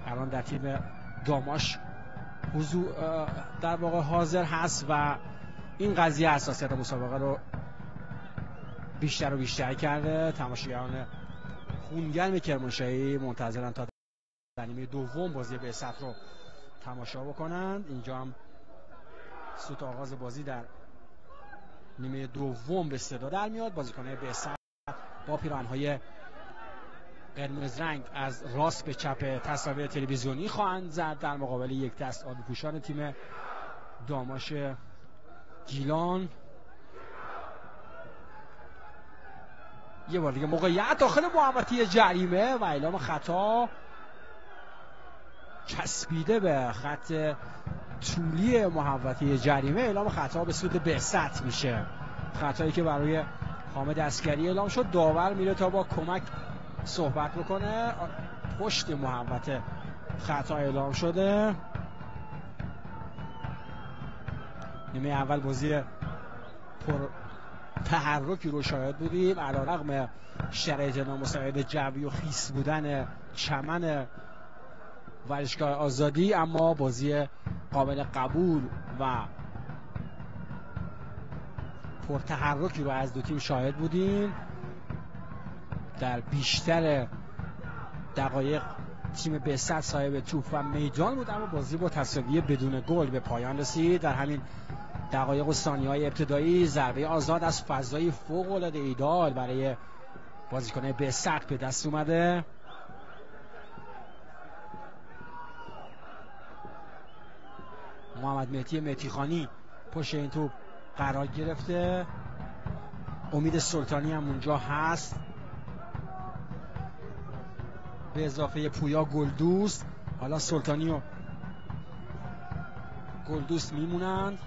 الان در تیم داماش حضور در واقع حاضر هست و این قضیه حساسیت مسابقه رو بیشتر و بیشتر کرده. تماشاگران خونگرم کرمانشاهی منتظرن تا در نیمه دوم بازی بعثت رو تماشا بکنند. اینجا هم صوت آغاز بازی در نیمه دوم به صدا در میاد. بازیکنان بعثت با پیراهن‌های قرمز رنگ از راست به چپ تصاویر تلویزیونی خواهند زد در مقابل یک دست آبی پوشان تیم داماش گیلان. یه بار دیگه موقعیت داخل محوطه جریمه و اعلام خطا چسبیده به خط طولی محوطه جریمه اعلام خطا به سود بهست میشه. خطایی که برای حامد عسکری اعلام شد. داور میره تا با کمک صحبت بکنه. پشت محوطه خطا اعلام شده. نیمه اول بازی پر تحرکی رو شاهد بودیم علیرغم شرایط نامساعد جوی و خیس بودن چمن ورزشگاه آزادی، اما بازی قابل قبول و پرتحرکی رو از دو تیم شاهد بودیم. در بیشتر دقایق تیم بهست صاحب توپ و میدان بود، اما بازی با تساوی بدون گل به پایان رسید. در همین دقایق و ثانیه‌های ابتدایی ضربه آزاد از فضای فوق‌العاده ایدال برای بازیکن بهست به دست اومده. محمد مهدی مهدیخانی پشت این توپ قرار گرفته. امید سلطانی هم اونجا هست به اضافه پویا گلدوست. حالا سلطانی و گلدوست میمونند.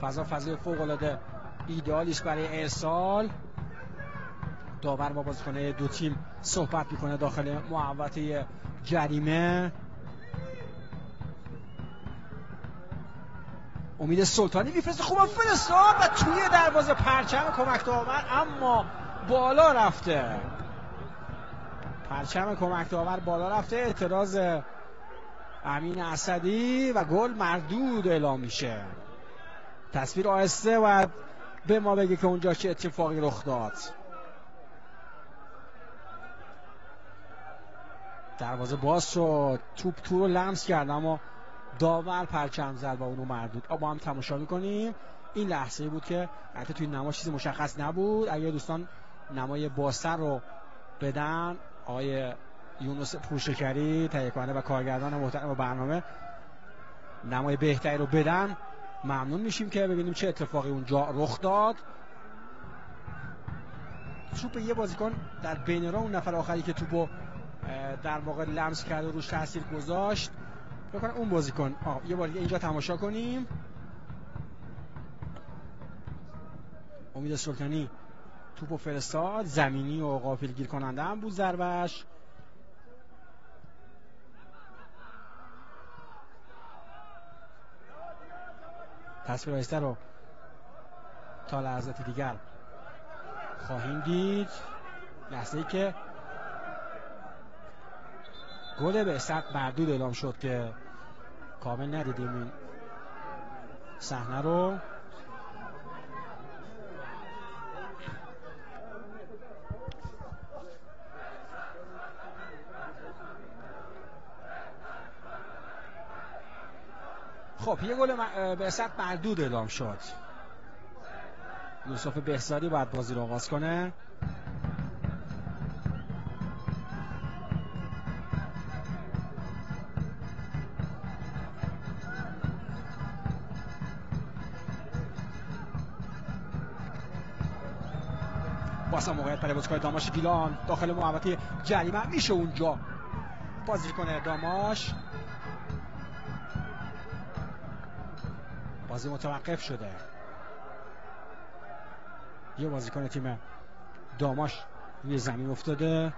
فضای فوق‌العاده ایدئالی است برای ارسال. داور با بازیکن دو تیم صحبت میکنه داخل محوطه جریمه. امید سلطانی میفرسته، خوب فرستاد و توی دروازه پرچم کمک داور، اما بالا رفته. پرچم کمک داور بالا رفته. اعتراض امین اسدی و گل مردود اعلام میشه. تصویر آهسته و به ما بگه که اونجا چه اتفاقی رخ داد. دروازه باز شد، توپ رو لمس کرد اما داور پرچم زد و اونو مردود. با هم تماشا میکنیم. این لحظه بود که البته توی نما چیزی مشخص نبود. اگر دوستان نمای بازتر رو بدن، آقای یونس پورشکری تهیه کننده و کارگردان محترم برنامه نمای بهتری رو بدن، ممنون میشیم که ببینیم چه اتفاقی اونجا رخ داد. توپ یه بازیکن در بین راه، اون نفر آخری که توپو در واقع لمس کرد و روش تاثیر گذاشت، بکنم اون بازیکن. یه بار اینجا تماشا کنیم. امید سلطانی توپو فرستاد، زمینی و غافلگیر کننده هم بود ضربش. تصویر آهسته رو تا لحظات دیگر خواهیم دید. لحظه‌ای که گل بهست مردود اعلام شد که کامل ندیدیم این صحنه رو. خب یه گل بهست مردود اعلام شد. یوسف بهزادی باید بازی رو آغاز کنه. واسه موقعیت برای بازیکن داماش گیلان داخل محوطه جریمه، میشه اونجا بازی کنه داماش. بازی متوقف شده. یه بازیکن تیم داماش روی زمین افتاده.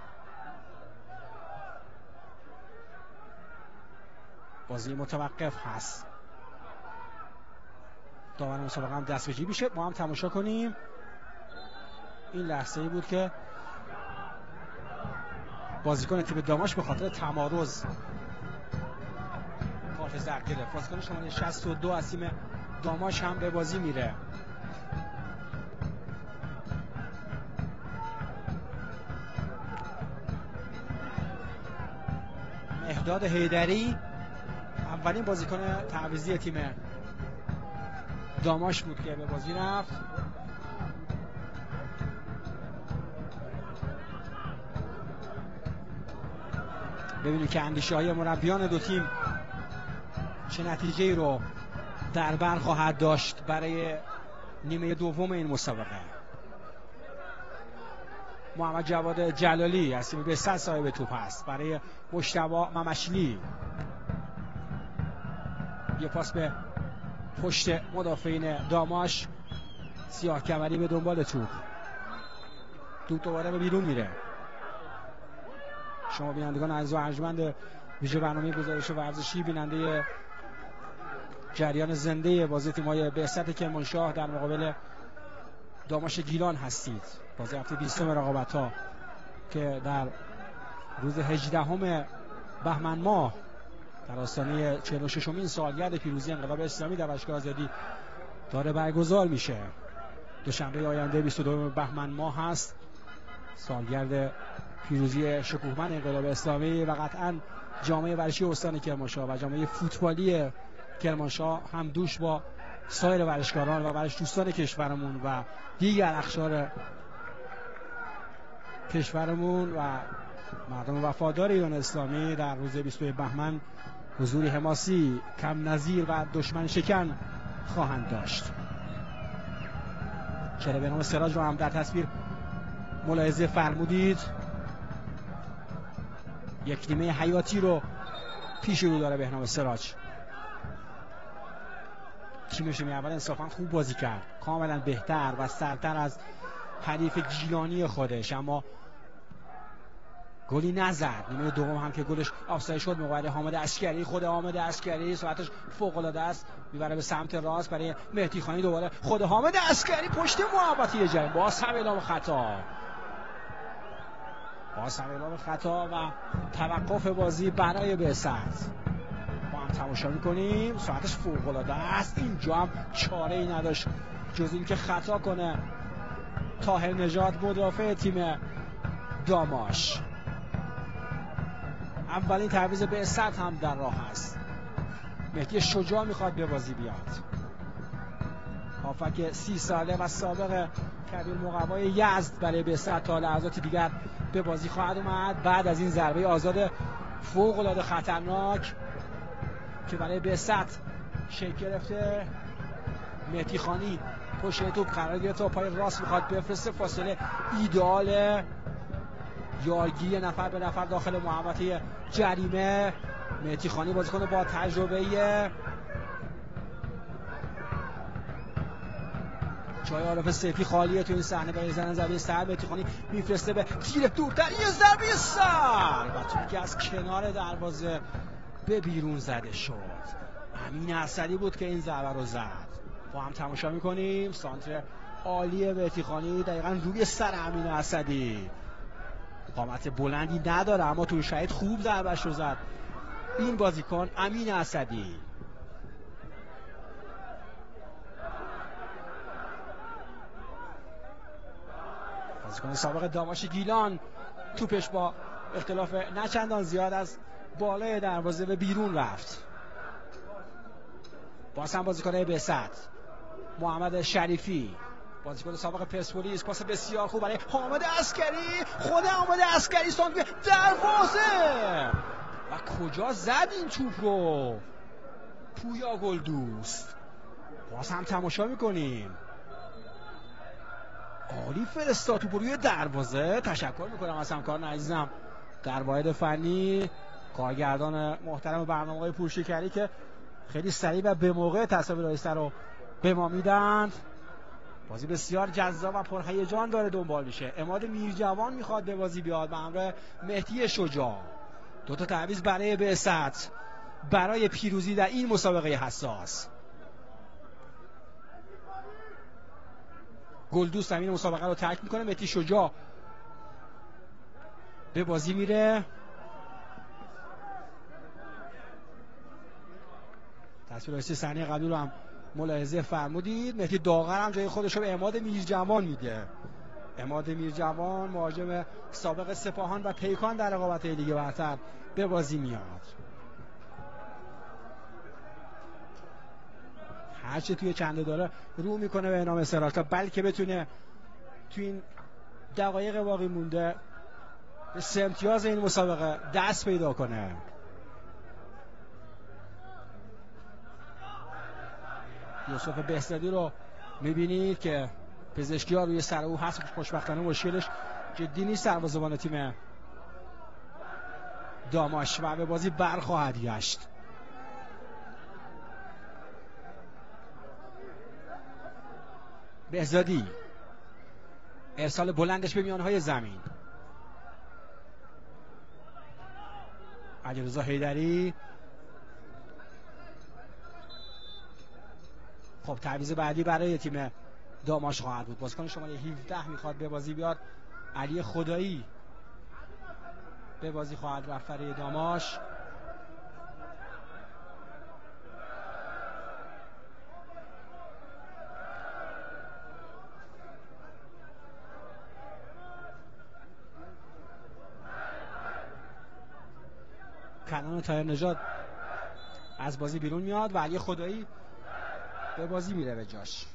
بازی متوقف هست. داور مسابقه هم دست به جیب میشه. ما هم تماشا کنیم. این لحظه ای بود که بازیکن تیم داماش به خاطر تمارض کارت زرد گرفت. بازیکن شماره 62 از تیم داماش هم به بازی میره. مهداد حیدری اولین بازیکن تعویضی تیم داماش بود که به بازی رفت. ببینیم که اندیشه‌های مربیان دو تیم چه نتیجه‌ای رو در بر خواهد داشت برای نیمه دوم این مسابقه. محمد جواد جلالی از تیم بهست صاحب توپ است برای مجتبی ممشلی. یه پاس به پشت مدافعین داماش، سیاه کمری به دنبال توپ دوباره به بیرون میره. شما بینندگان عزیز و ارجمند ویژه برنامه گزارش ورزشی، بیننده جریان زنده بازی تیم‌های بعثت کرمانشاه در مقابل داماش گیلان هستید. بازی هفته 20 رقابت‌ها که در روز 18 بهمن ماه در آستانه 46مین سالگرد پیروزی انقلاب اسلامی در ورزشگاه آزادی داره برگزار میشه. دوشنبه آینده 22 بهمن ماه هست، سالگرد پیروزی شکوهمند انقلاب اسلامی و قطعاً جامعه ورزشی استان کرمانشاه و جامعه فوتبالی کرمانشاه هم دوش با سایر ورزشکاران و ورزش دوستان کشورمون و دیگر اقشار کشورمون و مردم وفادار ایران اسلامی در روز 22 بهمن حضوری حماسی کم نظیر و دشمن شکن خواهند داشت. چرا به نام سراج رو هم در تصویر ملاحظه فرمودید. یک نیمه حیاتی رو پیش رو داره بهنام سراج. تیمش نیمه اول انصافا خوب بازی کرد، کاملا بهتر و سرتر از حریف گیلانی خودش، اما گلی نزد. نیمه دوم هم که گلش آفساید شد مقابل حامد عسکری. خود حامد عسکری سرعتش فوق العاده است، میبره به سمت راست برای مهدی خانی. دوباره خود حامد عسکری پشت محوطه جریمه، باز هم اعلام خطا و توقف بازی برای بعثت. ما هم تماشا میکنیم، سرعتش فوق العاده است. اینجا هم چاره ای نداشت جز اینکه خطا کنه طاهر نژاد مدافع تیم داماش. اولین تعویض بعثت هم در راه است. مهدی شجاع میخواد به بازی بیاد. هافک 30 ساله و سابق کبیر مقوای یزد برای بعثت تا لحظات دیگر به بازی خواهد اومد بعد از این ضربه آزاد فوق العاده خطرناک که برای بعثت شکل گرفته. مهدی خانی پشت توپ قرار گرفته و پای راست میخواد بفرسته. فاصله ایدئال یارگیری نفر به نفر داخل محوطه جریمه. مهدی خانی بازیکن با تجربه، جای عارف سیفی خالیه تو این صحنه برای زدن ضربه سر. مهدی خانی میفرسته به تیر دورتر، یه ضربه سر و توپی که از کنار دروازه به بیرون زده شد. امین اسدی بود که این ضربه رو زد. با هم تماشا میکنیم. سانتر عالی مهدی خانی دقیقاً روی سر امین اسدی. قامت بلندی نداره اما تو شاید خوب ضربه‌اش رو زد این بازیکن امین اسدی. بازیکن سابق داماش گیلان توپش با اختلاف نچندان زیاد از بالای دروازه به بیرون رفت. باز هم بازیکن بعثت محمد شریفی، بازیکن سابق پرسپولیس، پاس بسیار خوب برای حامد عسکری. خود حامد عسکری سانت به دروازه و کجا زد این توپ رو پویا گلدوست. باز هم تماشا میکنیم. عالی فرستاد توپ روی دروازه. تشکر میکنم از همکاران عزیزم در واحد فنی، کارگردان محترم برنامه‌های پورشکری که خیلی سریع و به موقع تصاویر رایسته رو به ما میدند. بازی بسیار جذاب و پرهیجان داره دنبال میشه. عماد میرجوان میخواد به بازی بیاد به همراه مهدی شجاع. دو تا تعویض برای بعثت برای پیروزی در این مسابقه حساس. گلدوست زمین مسابقه رو ترک میکنه. مهدی شجاع به بازی میره. تصویر رایسته صحنه قبلی رو هم ملاحظه فرمودید. مهدی داغر هم جای خودش رو به عماد میرجوان میده. عماد میرجوان مهاجم سابق سپاهان و پیکان در رقابت لیگ برتر به بازی میاد. هرچه توی چنده داره رو میکنه به نام سراج تا بلکه بتونه توی این دقایق باقی مونده به 3 امتیاز این مسابقه دست پیدا کنه. یوسف بهزادی رو میبینید که پزشکی ها روی سر او هست. خوشبختانه مشکلش جدی نیست. دروازه‌بان تیم داماش و به بازی برخواهد گشت. بهزادی، ارسال بلندش به میانهای زمین. علیرضا حیدری. خب تعویض بعدی برای تیم داماش خواهد بود. بازیکن شماره 17 میخواد به بازی بیاد. علی خدایی به بازی خواهد رفت برای داماش. کنان طاهر نژاد از بازی بیرون میاد و علی خدایی به بازی میره به جاش.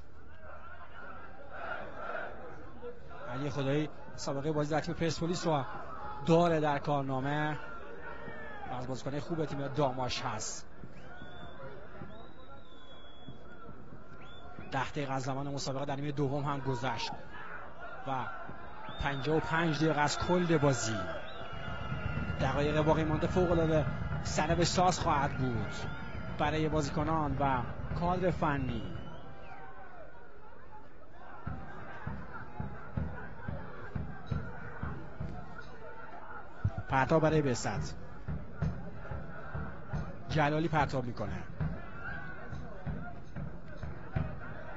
علی خدایی سابقه بازی در تیم پرسپولیس رو داره در کارنامه و از بازیکن‌های خوب تیم داماش هست. 10 دقیقه از زمان مسابقه در نیمه دوم هم گذشت و 55 دقیقه از کل بازی. دقایق باقی مانده فوق‌العاده سر ساز خواهد بود برای بازیکنان و کادر فنی. پرتاب برای بسط. جلالی پرتاب میکنه.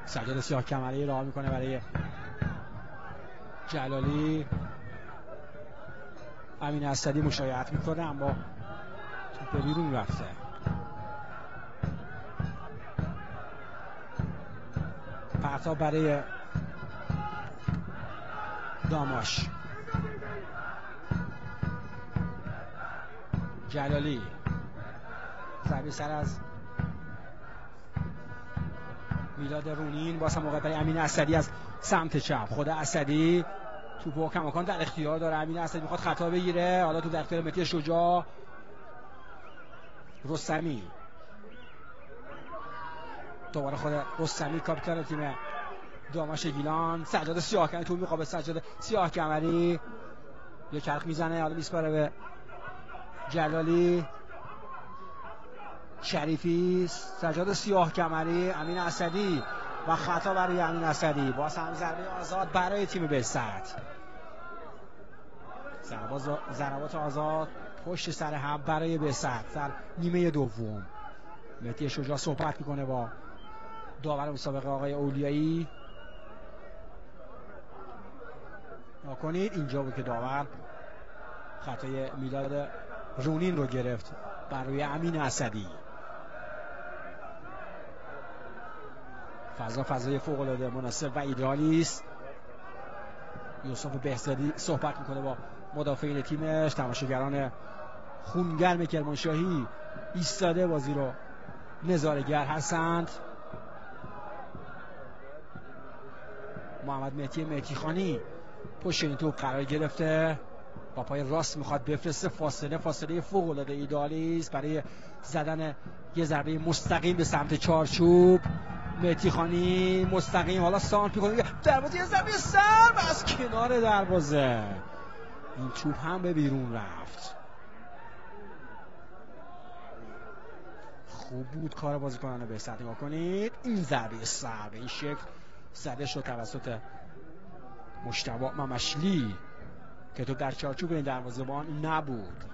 سجاد سیاه کمری راه میکنه برای جلالی. امین اسدی مشایعت میکنه اما توپ بیرون رفته. پرتاب برای داماش. جلالی ضربه سر از میلاد رونین. باز هم موقع برای امین اسدی از سمت چپ. خود اسدی توپو کماکان در اختیار داره. امین اسدی میخواد خطا بگیره. حالا تو در اختیار مهدی شجاع. رستمی دوباره خود رستمی کاپیتان تیم داماش گیلان. سجاد سیاه کمری تو میخواد. سجاد سیاه کمری یه چرخ میزنه. حالا میسپاره به جلالی. شریفی. سجاد سیاه کمری. امین اسدی و خطا برای امین اسدی. باز هم ضربه آزاد برای تیم بسط. ضربات آزاد پشت سر هم برای بسط در نیمه دوم. مهدی شجاع صحبت میکنه با داور مسابقه آقای اولیایی. نکنید اینجا بود که داور خطای میلاد رونین رو گرفت بر روی امین اسدی. فضای فوق العاده مناسب و ایدئالی است. یوسف بهزادی صحبت میکنه با مدافعین تیمش. تماشاگران خونگرم کرمانشاهی ایستاده بازی رو نظاره‌گر هستند. محمد مهدی خانی پشت این توپ قرار گرفته. با پای راست میخواد بفرسته. فاصله فوق العاده ایدئالی است برای زدن یه ضربه مستقیم به سمت چارچوب. مهدی خانی مستقیم حالا سانت میکنه دروازه. یه ضربه سر از کنار دروازه. این توپ هم به بیرون رفت. خوب بود کار بازیکنان بسط. نگاه کنید این ضربه سر به این شکل زده شد توسط مجتبی ممشلی که تو در چارچوب این دروازه‌بان نبود.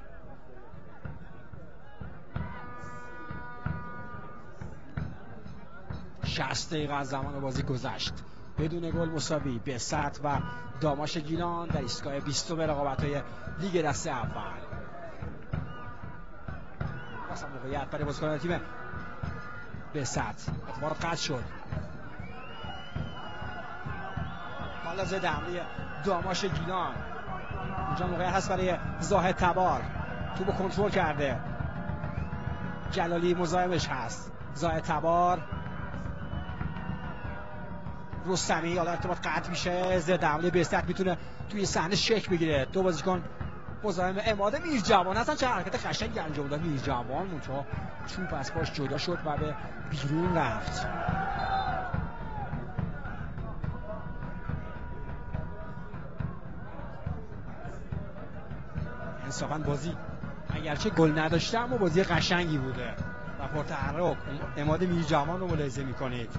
شصت دقیقه از زمان بازی گذشت بدون گل مساوی. بسط و داماش گیلان در ایستگاه 20 رقابت‌های لیگ دسته اول. اصلا موقعیت برای بازیکنان تیم بسط. اعتبار قطع شد. حالا ضد حمله داماش گیلان. اونجا موقعیت هست برای زاهد تبار. توپو کنترل کرده. جلالی مزاحمش هست. زاهد تبار. رستمی حالا ارتباط قطع میشه. ضد حمله بسط میتونه توی صحنه شک بگیره. دو بازیکن مزاحم. عماد میرجوان هستن. چه حرکت قشنگی انجام داد میرجوان. اونجا توپ از پاش جدا شد و به بیرون رفت. انصافاً بازی اگرچه گل نداشته اما بازی قشنگی بوده و پرتحرک. عماد میرجوان رو ملاحظه میکنید.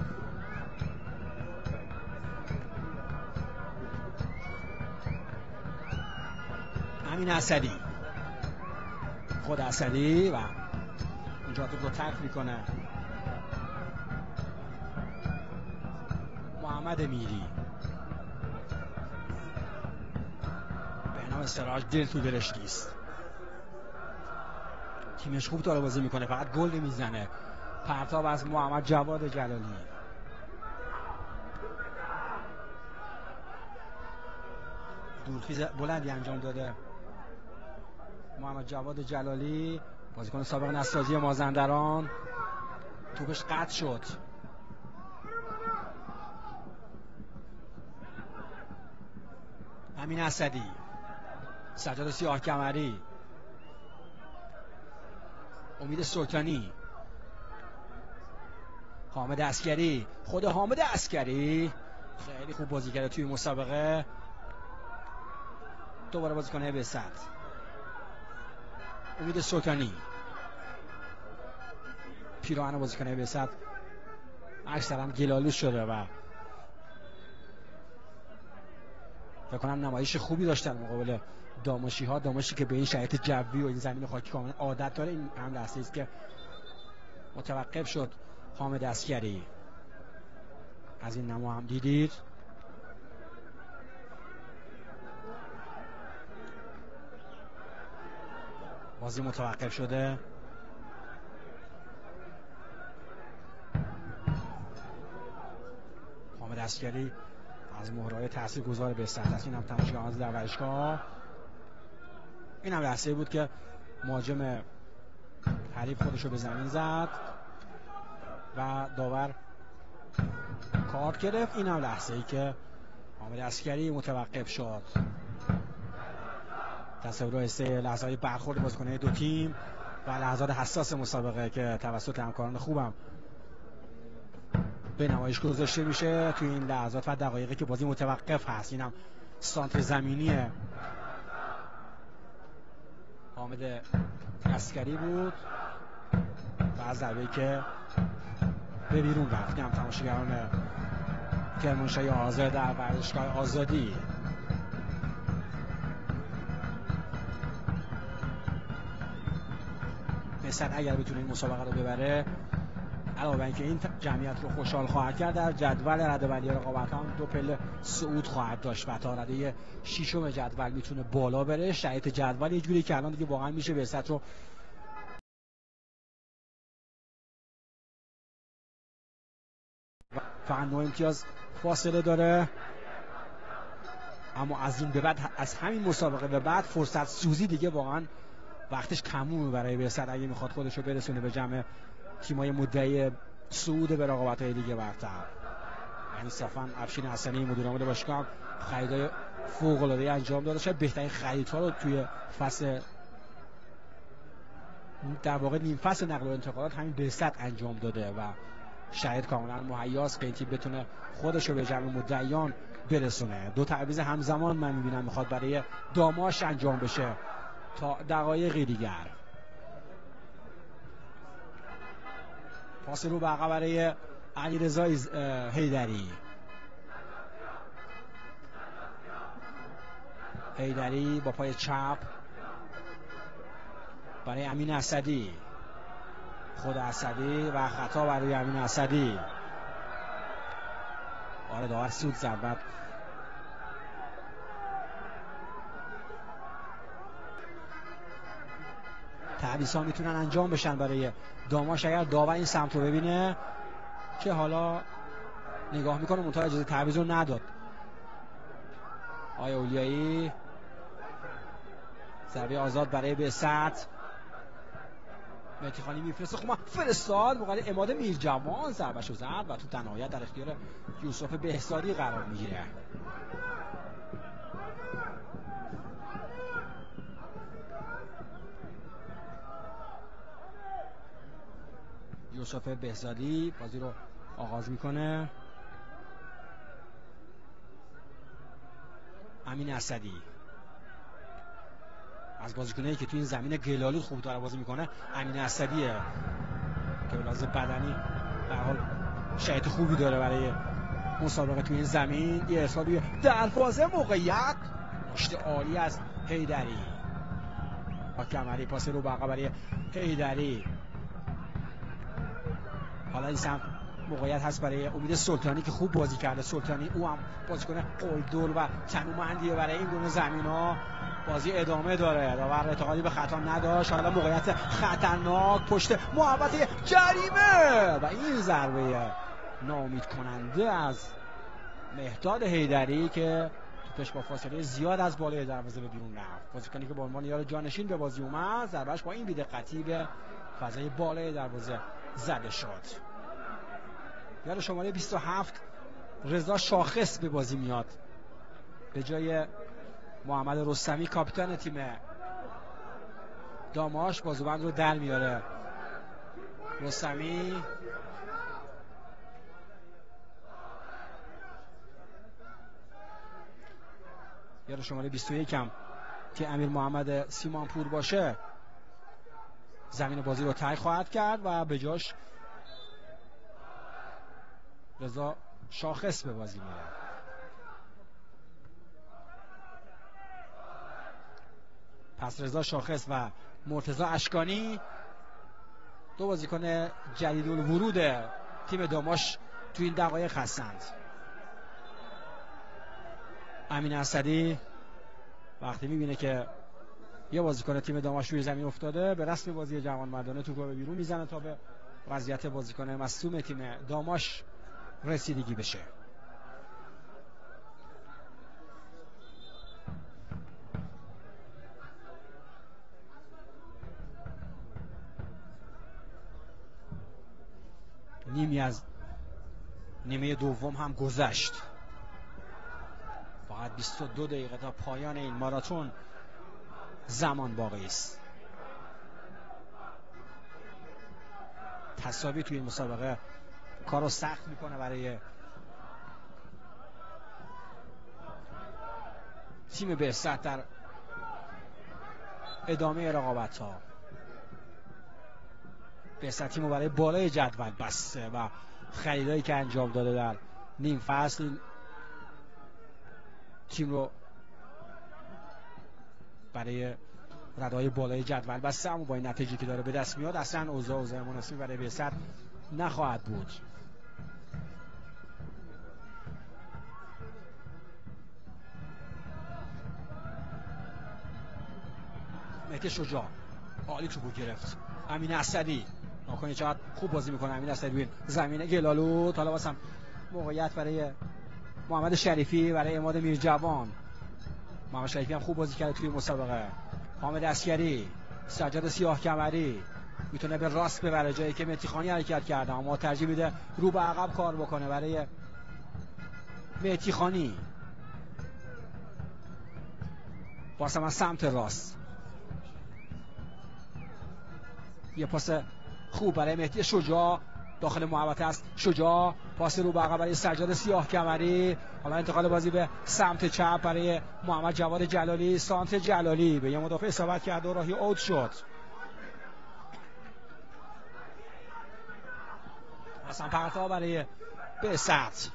امین اسدی، خود اسدی و اونجا تو رو ترک میکنه محمد میری. به نام سراج دل تو دلش نیست. تیمش خوب داره بازی میکنه، فقط گل نمیزنه. پرتاب از محمد جواد جلالی. دورخیز بلندی انجام داده محمد جواد جلالی، بازیکن سابق نساجی مازندران. توپش قطع شد. امین اسدی، سجاد سیاه کمری، امید سلطانی، حامد عسکری. خود حامد عسکری خیلی خوب بازی کرده توی مسابقه. دوباره بازی کنه به صد. امید سلطانی، پیراهن بازی کنه به صد اکثرا گلالوس شده و فکر کنم نمایش خوبی داشتن مقابل دامشی ها. دامشی که به این شرایط جوی و این زمین خاکی کاملا عادت داره. این هم لحظه است که متوقف شد حامد عسکری. از این نما هم دیدید. بازی متوقف شده. حامد عسکری از مهرهای تاثیرگذار به سطح است. این هم تماشاگران از در ورزشگاه. این هم لحظه بود که مهاجم حریف خودش رو به زمین زد و داور کارت گرفت. این هم لحظه ای که حامد عسکری متوقف شد. تصور سه لحظه های برخورد بازیکنان دو تیم و لحظات حساس مسابقه که توسط همکاران خوبم به نمایش گذاشته میشه توی این لحظات و دقایقی که بازی متوقف هست. اینم سانتر زمینی حامد عسکری بود و از ضربه‌ای که به بیرون رفت. هم تماشاگران کرمانشاهی آزاد در ورزشگاه آزادی. مثلا اگر بتونه این مسابقه رو ببره، علاوه بر اینکه این جمعیت رو خوشحال خواهد کرد، در جدول رده‌بندی رقابت هم دو پله صعود خواهد داشت و تا رده ششم جدول میتونه بالا بره. شرایط جدول یه جوری که الان دیگه واقعا میشه به سطح رو فقط 9 امتیاز فاصله داره. اما از این به بعد، از همین مسابقه به بعد، فرصت سوزی دیگه واقعا وقتش تمومه برای برسد اگه میخواد خودش رو برسونه به جمع تیمای مدعی صعود به رقابت‌های لیگ برتر. انصافا افشین حسنی مدیر عامل باشگاه خریدای فوق‌العاده انجام داده. شاید بهترین خریدها رو توی فصل، در واقع نیم فصل نقل و انتقالات همین برست انجام داده و شاید کاملا مهیاست که این تیم بتونه خودش رو به جمع مدعیان برسونه. دو تعویض همزمان من میبینم میخواد برای داماش انجام بشه تا دقایقی دیگر. پاس رو به عقب برای علیرضا حیدری. حیدری با پای چپ برای امین اسدی. خود اسدی و خطا برای امین اسدی. آره داور سود زد. بعد تعویض‌ها میتونن انجام بشن برای داماش اگر داور این سمت رو ببینه که حالا نگاه میکنه منتها اجازه تعویض رو نداد. آیا اولیایی ضربه آزاد برای بسط. مهدیخانی میفرسته، خوب فرستاد مقابل عماد میرجوان، ضربه‌شو زد و تو در نهایت در اختیار یوسف بهزادی قرار میگیره. یوسف بهزادی بازی رو آغاز میکنه. امین اسدی از بازیکنایی که توی این زمین گلالود خوب داره بازی میکنه امین اسدیه که به لحاظ بدنی به حال شرایط خوبی داره برای مسابقه توی این زمین. یه ارسال روی دروازه، موقعیت مشت عالی از حیدری. کمری، پاس رو به عقب برای حیدری. حالا این سمت موقعیت هست برای امید سلطانی که خوب بازی کرده. سلطانی او هم بازیکن قلدر و تنومندیه برای این گونه زمینا. بازی ادامه داره، داور اعتقادی به خطا نداشت. حالا موقعیت خطرناک پشت محوطه جریمه و این ضربه ناامید کننده از مهداد حیدری که توپش با فاصله زیاد از بالای دروازه به بیرون رفت. بازیکنی که به عنوان یار جانشین به بازی اومد، ضربهش با این بی‌دقتی به فضای بالای دروازه زده شد. یار شماره 27 رضا شاخص به بازی میاد به جای محمد رستمی. کاپیتان تیم داماش بازوبند رو در میاره. رستمی یار شماره 21 هم که امیر محمد سیمانپور باشه زمین بازی رو ترک خواهد کرد و به جاش رضا شاخص به بازی میاد. پس رضا شاخص و مرتضی اشکانی دو بازیکن جدیدالورود تیم داماش تو این دقایق هستند. امین اسدی وقتی میبینه که یه بازیکن تیم داماش روی زمین افتاده به رسم بازی جوانمردانه توپ رو به بیرون میزنه تا به وضعیت بازیکن مصدوم تیم داماش رسیدگی بشه. نیمی از نیمه دوم هم گذشت. فقط 22 دقیقه تا پایان این ماراتون زمان باقی است. تساوی توی این مسابقه کارو سخت میکنه برای تیم بهسط در ادامه رقابت ها. بهسط تیمو برای بالای جدول بسته و خریدایی که انجام داده در نیم فصل تیم رو برای ردای بالای جدول بسته، اما با این نتیجه که داره به دست میاد اصلا اوضاع مناسبی برای بهسط نخواهد بود. مهدی شجاع عالی توپو گرفت. امین اسدی ناکنی چقدر خوب بازی میکنه امین اسدی روی زمین گلالود. حالا واسم موقعیت برای محمد شریفی برای عماد میرجوان. محمد شریفی هم خوب بازی کرده توی مسابقه. حامد عسکری، سجاد سیاه کمری میتونه به راست ببره جایی که مهدی خانی حرکت کرده، اما ترجیح میده رو به عقب کار بکنه برای مهدی خانی. واسم از سمت راست یه پاس خوب برای مهدی شجاع داخل محوطه است. شجاع پاس رو به عقب برای سجاد سیاه کمری. حالا انتقال بازی به سمت چپ برای محمد جواد جلالی. سانت جلالی به یه مدافع اصابت کرد و راهی اوت شد. اصلا پرتا برای بهسط.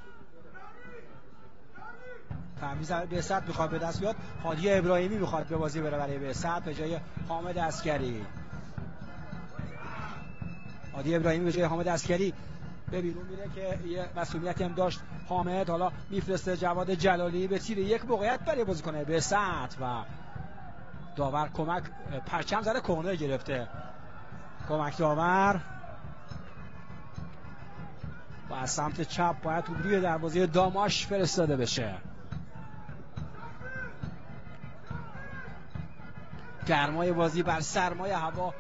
تمیز بهسط میخواد به دست بیاد. هادی ابراهیمی میخواد به بازی بره برای بهسط به جای حامد عسکری. هادی ابراهیمی به جای حامد عسکری به بیرون میره که یه مسئولیتی هم داشت حامد. حالا میفرسته جواد جلالی به تیر یک موقعیت برای بازیکن بهسط و داور کمک پرچم زده کورنر گرفته. کمک داور و از سمت چپ باید توپ روی دروازه داماش فرستاده بشه. گرمای بازی بر سرمای هوا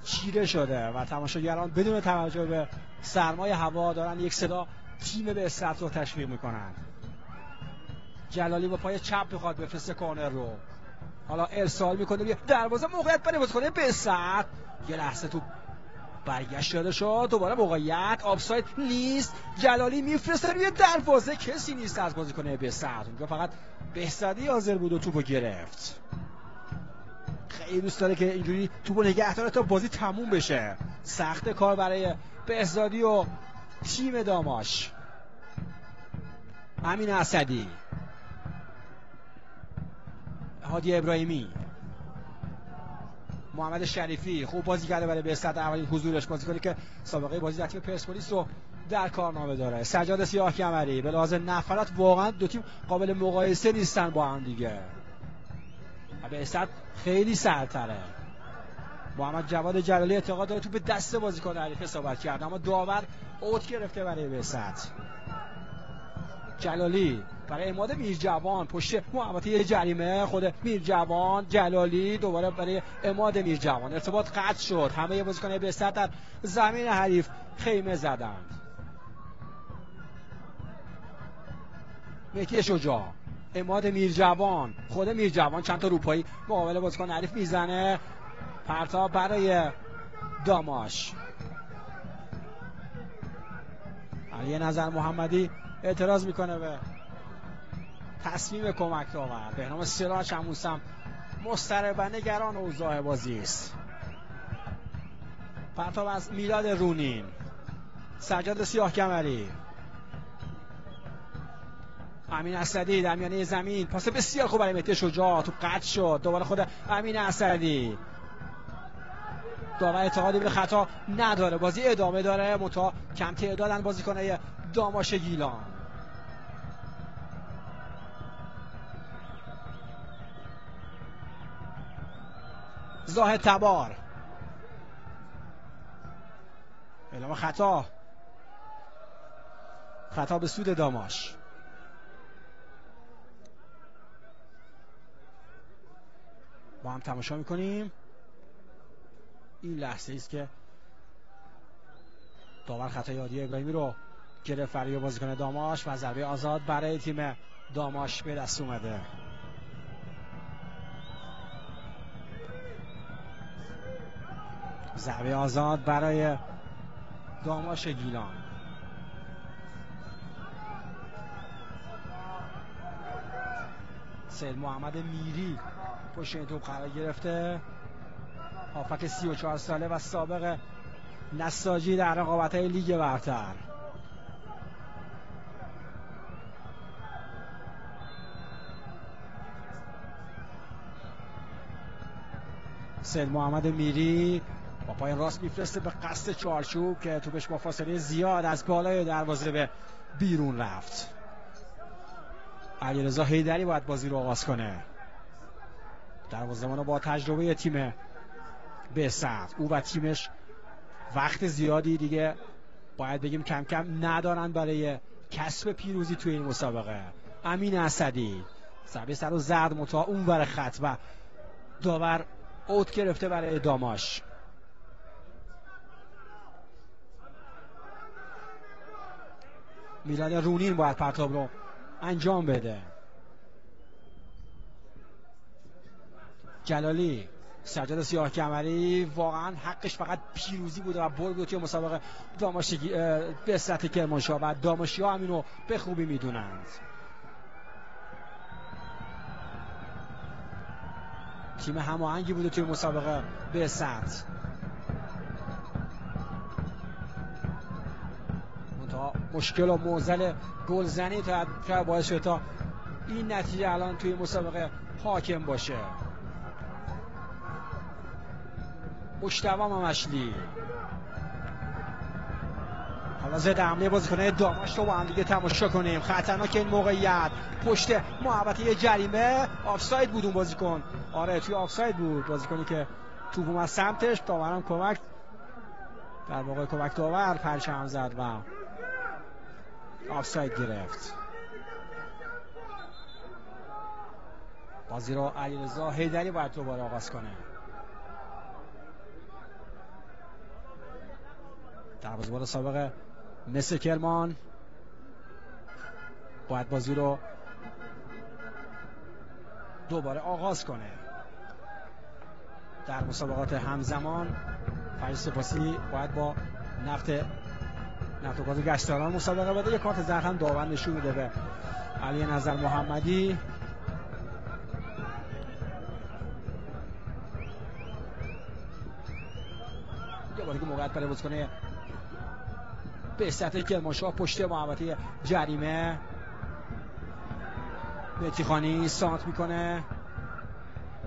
چیره شده و تماشاگران بدون توجه به سرمای هوا دارن یک صدا تیم بهسط رو تشویق میکنن. جلالی با پای چپ میخواد بفرسته کورنر رو. حالا ارسال میکنه روی دروازه. موقعیت برای بازیکن بهسط. یه لحظه تو برگشت داده شد. دوباره موقعیت آفساید نیست. جلالی میفرسته روی دروازه. کسی نیست از بازیکن بهسط. اونجا فقط بهزادی حاضر بود و توپو گرفت. خیلی دوست داره که اینجوری توپو نگه داره تا بازی تموم بشه. سخت کار برای بهزادی و تیم داماش. امین اسدی، هادی ابراهیمی، محمد شریفی خوب بازی کرده برای بهزت، اولین حضورش، بازیکنی که سابقه بازی در تیم پرسپولیس رو در کارنامه داره. سجاد سیاهکمری، به لحاظ نفرات واقعا دو تیم قابل مقایسه نیستن با هم دیگه. بهزت خیلی سرتره. محمد جواد جلالی اعتقاد داره توپ دست بازیکن حریف اصابت کرد، اما داور اوت گرفته برای بهزت. جلالی برای عماد میرجوان، پشت محوطه جریمه، خود میرجوان، جلالی دوباره برای عماد میرجوان، ارتباط قطع شد. همه بازیکنان بهزت در زمین حریف خیمه زدند. مهدی شجاع، عماد میرجوان، خود میرجوان چند تا روپایی مقابل بازیکن حریف میزنه. پرتاب برای داماش. علی نظر محمدی اعتراض میکنه به تصمیم کمک داور. بهنام سراج هموسم مضطرب و نگران اوضاع بازی است. پرتاب از میلاد رونین. سجاد سیاهکمری، امین اسدی در میانه زمین، پاس بسیار خوب برای مهدی شجاع، تو قطع شد. دوباره خود امین اسدی. داور اعتقادی به خطا نداره، بازی ادامه داره، منتها کم تعدادن بازیکنای داماش گیلان. زاهد تبار، اعلام خطا به سود داماش. با هم تماشا میکنیم. این لحظه است که داور خطای عادی ابراهیمی رو گرفت برای بازیکن داماش و ضربه آزاد برای تیم داماش به دست اومده. ضربه آزاد برای داماش گیلان. سید محمد میری پشت این توپ قرار گرفته. هافک 34 ساله و سابق نساجی در رقابت‌های لیگ برتر. سید محمد میری با پای راست میفرسته به قصد چارچوب که توپش با فاصله زیاد از بالای دروازه به بیرون رفت. علیرضا حیدری باید بازی رو آغاز کنه. دروازه‌بان با تجربه تیم بهزت. او و تیمش وقت زیادی دیگه باید بگیم کم کم ندارن برای کسب پیروزی توی این مسابقه. امین اسدی ضربه سر و زد متا اون ور خط و داور اوت گرفته برای داماش. میلاد رونین باید پرتاب رو انجام بده. جلالی، سجاد سیاهکمری، واقعا حقش فقط پیروزی بوده و برد توی مسابقه داماشگی به سطح کرمانشاه و داماشی‌ها هم اینو به خوبی میدونند. تیم هماهنگی بوده توی مسابقه به سطح. منتها مشکل و معضل گلزنی تا باعث شده تا این نتیجه الان توی مسابقه حاکم باشه. مجتبی ممشلی حالا ضد حمله بازیکن‌های داماش رو با هم دیگه تماشا کنیم. خطرناک این موقعیت، پشت محوطه جریمه، آفساید بود اون بازیکن. آره توی آفساید بود بازیکنی که توپ اومد سمتش، داورم کمک در واقع کمک داور پرچم زد و آفساید گرفت. بازی رو علیرضا حیدری باید دوباره آغاز کنه. دروازه‌بان سابق مس کرمان باید بازی رو دوباره آغاز کنه. در مسابقات همزمان فرید سپاسی باید با نفت و گاز گشتاران مسابقه بده. یک کارت زرد هم داور نشون میده به علی نظر محمدی. یه باری که موقعیت برای بازیکن به سطح کرمانشاه پشت محوطه جریمه. مهدی خانی سانت میکنه.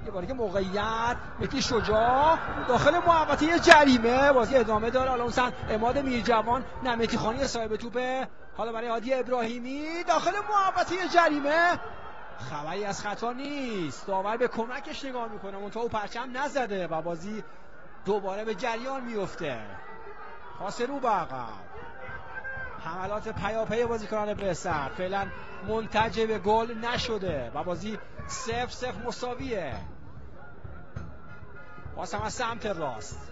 یه باری که موقعیت مهدی شجاع داخل محوطه جریمه، بازی ادامه داره. حالا اون عماد میرجوان، نه مهدی خانی صاحب توپه، حالا برای هادی ابراهیمی داخل محوطه جریمه. خبری از خطا نیست، داور به کمکش نگاه میکنه منتها او پرچم نزده و بازی دوباره به جریان میفته. پاس رو به عقب، حملات پیاپی بازیکنان بهسر فعلا منتج به گل نشده و بازی 0-0 مساویه. باز هم از سمت راست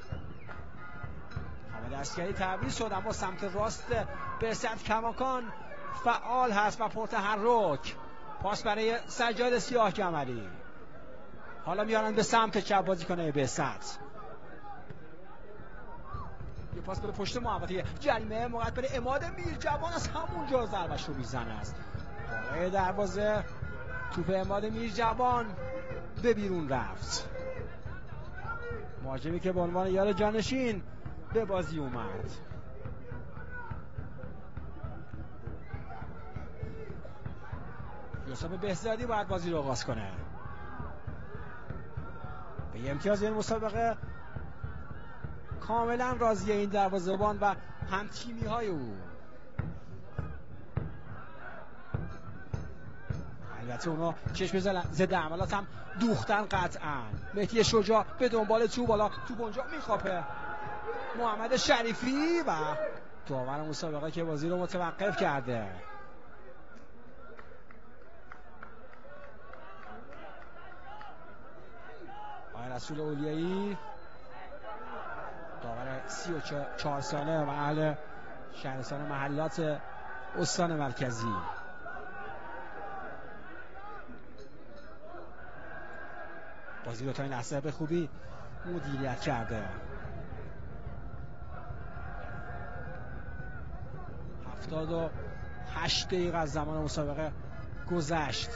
حامد عسکری تعویض شد، اما سمت راست بهسر کماکان فعال هست و پرتحرک. پاس برای سجاد سیاه جملی، حالا میارن به سمت چپ بازیکن بهسر. یه پاس به پشت محوطه جریمه، موقعیت برای عماد میرجوان از همونجا ضربش رو میزنه است بالای دروازه. توپ عماد میرجوان به بیرون رفت. مهاجمی که به عنوان یار جانشین به بازی اومد. یوسف بهزادی باید بازی رو آغاز کنه. به امتیاز این مسابقه کاملا راضی این دروازه‌بان و هم تیمی های او. البته اونا چشم ضد عملات هم دوختن قطعا. مهدی شجاع به دنبال توپ، بالا توپ اونجا میخوابه محمد شریفی و داور مسابقه که بازی رو متوقف کرده. آقای رسول اولیایی، داور 34 ساله و اهل شهرستان محلات استان مرکزی. بازی رو تا این لحظه به خوبی مدیریت کرده. 78 دقیقه از زمان مسابقه گذشت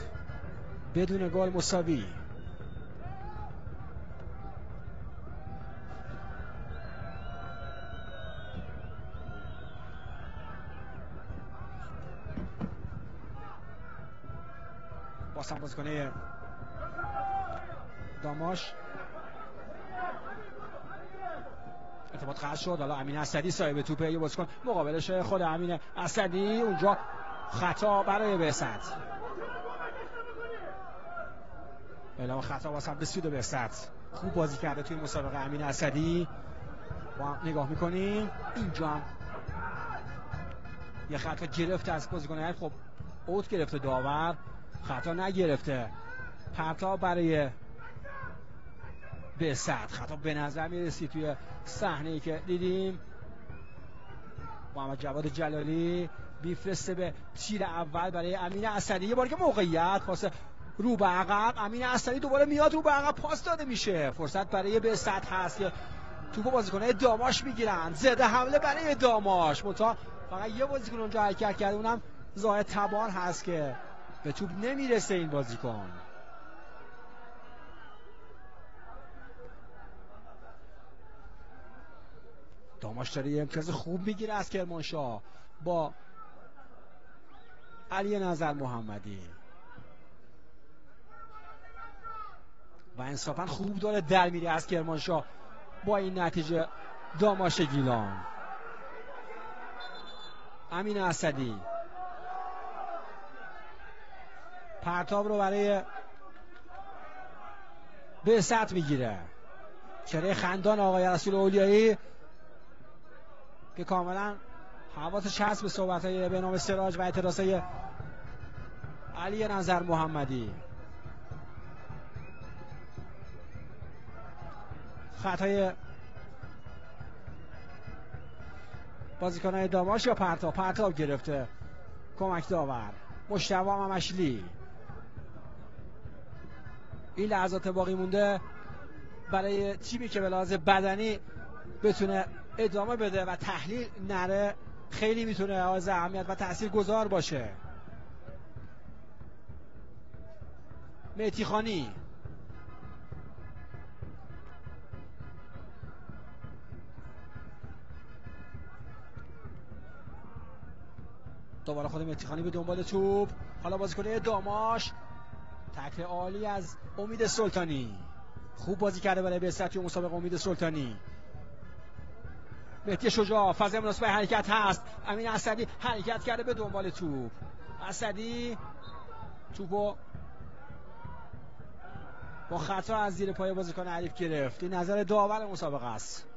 بدون گل مساوی. بازم بازیکن داماش ارتباط قطع شد. حالا امین اسدی صاحب توپه، یه بازیکن مقابلش خود امین اسدی، اونجا خطا برای بهزاد. اعلام خطا واسه به سود بهزاد. خوب بازی کرده توی مسابقه امین اسدی. با نگاه میکنیم اینجا هم یه خطا گرفته از بازیکن، خب اوت گرفته داور، خطا نگرفته. پرتاب برای بهزاد، خطا به نظر میرسید توی صحنه‌ای که دیدیم. محمد جواد جلالی میفرسته به تیر اول برای امین اسدی. یه بار که موقعیت پاس رو به عقب، امین اسدی دوباره میاد رو به عقب، پاس داده میشه. فرصت برای بهزاد هست که توپو بازیکن‌های داماش میگیرن. زده حمله برای داماش، منتها فقط یه بازیکن اونجا حرکت کرده، اونم زاهد تبار هست که به توپ نمیرسه این بازیکن. داماش داره یه امتیاز خوب میگیره از کرمانشاه با علی نظر محمدی و انصافا خوب داره در میره از کرمانشاه با این نتیجه. داماش گیلان، امین اسدی پرتاب رو برای بهزاد میگیره. چهره خندان آقای رسول اولیایی که کاملا حواسش هست به صحبت‌های به نام سراج و اعتراضای علی نظر محمدی. خطای بازیکن‌های داماش یا پرتاب گرفته کمک داور مجتبی ممشلی. این لحظات باقی مونده برای تیمی که به لحاظ بدنی بتونه ادامه بده و تحلیل نره، خیلی میتونه از اهمیت و تأثیر گذار باشه. مهدی خانی دوباره خود مهدی خانی به دنبال توپ، حالا بازیکن داماش، تکل عالی از امید سلطانی. خوب بازی کرده برای بسط و مسابقه امید سلطانی. مهدی شجاع فضای مناسب حرکت هست. امین اسدی حرکت کرده به دنبال توپ. اسدی توپو با خطا از زیر پای بازیکن حریف گرفت. این نظر داور مسابقه است.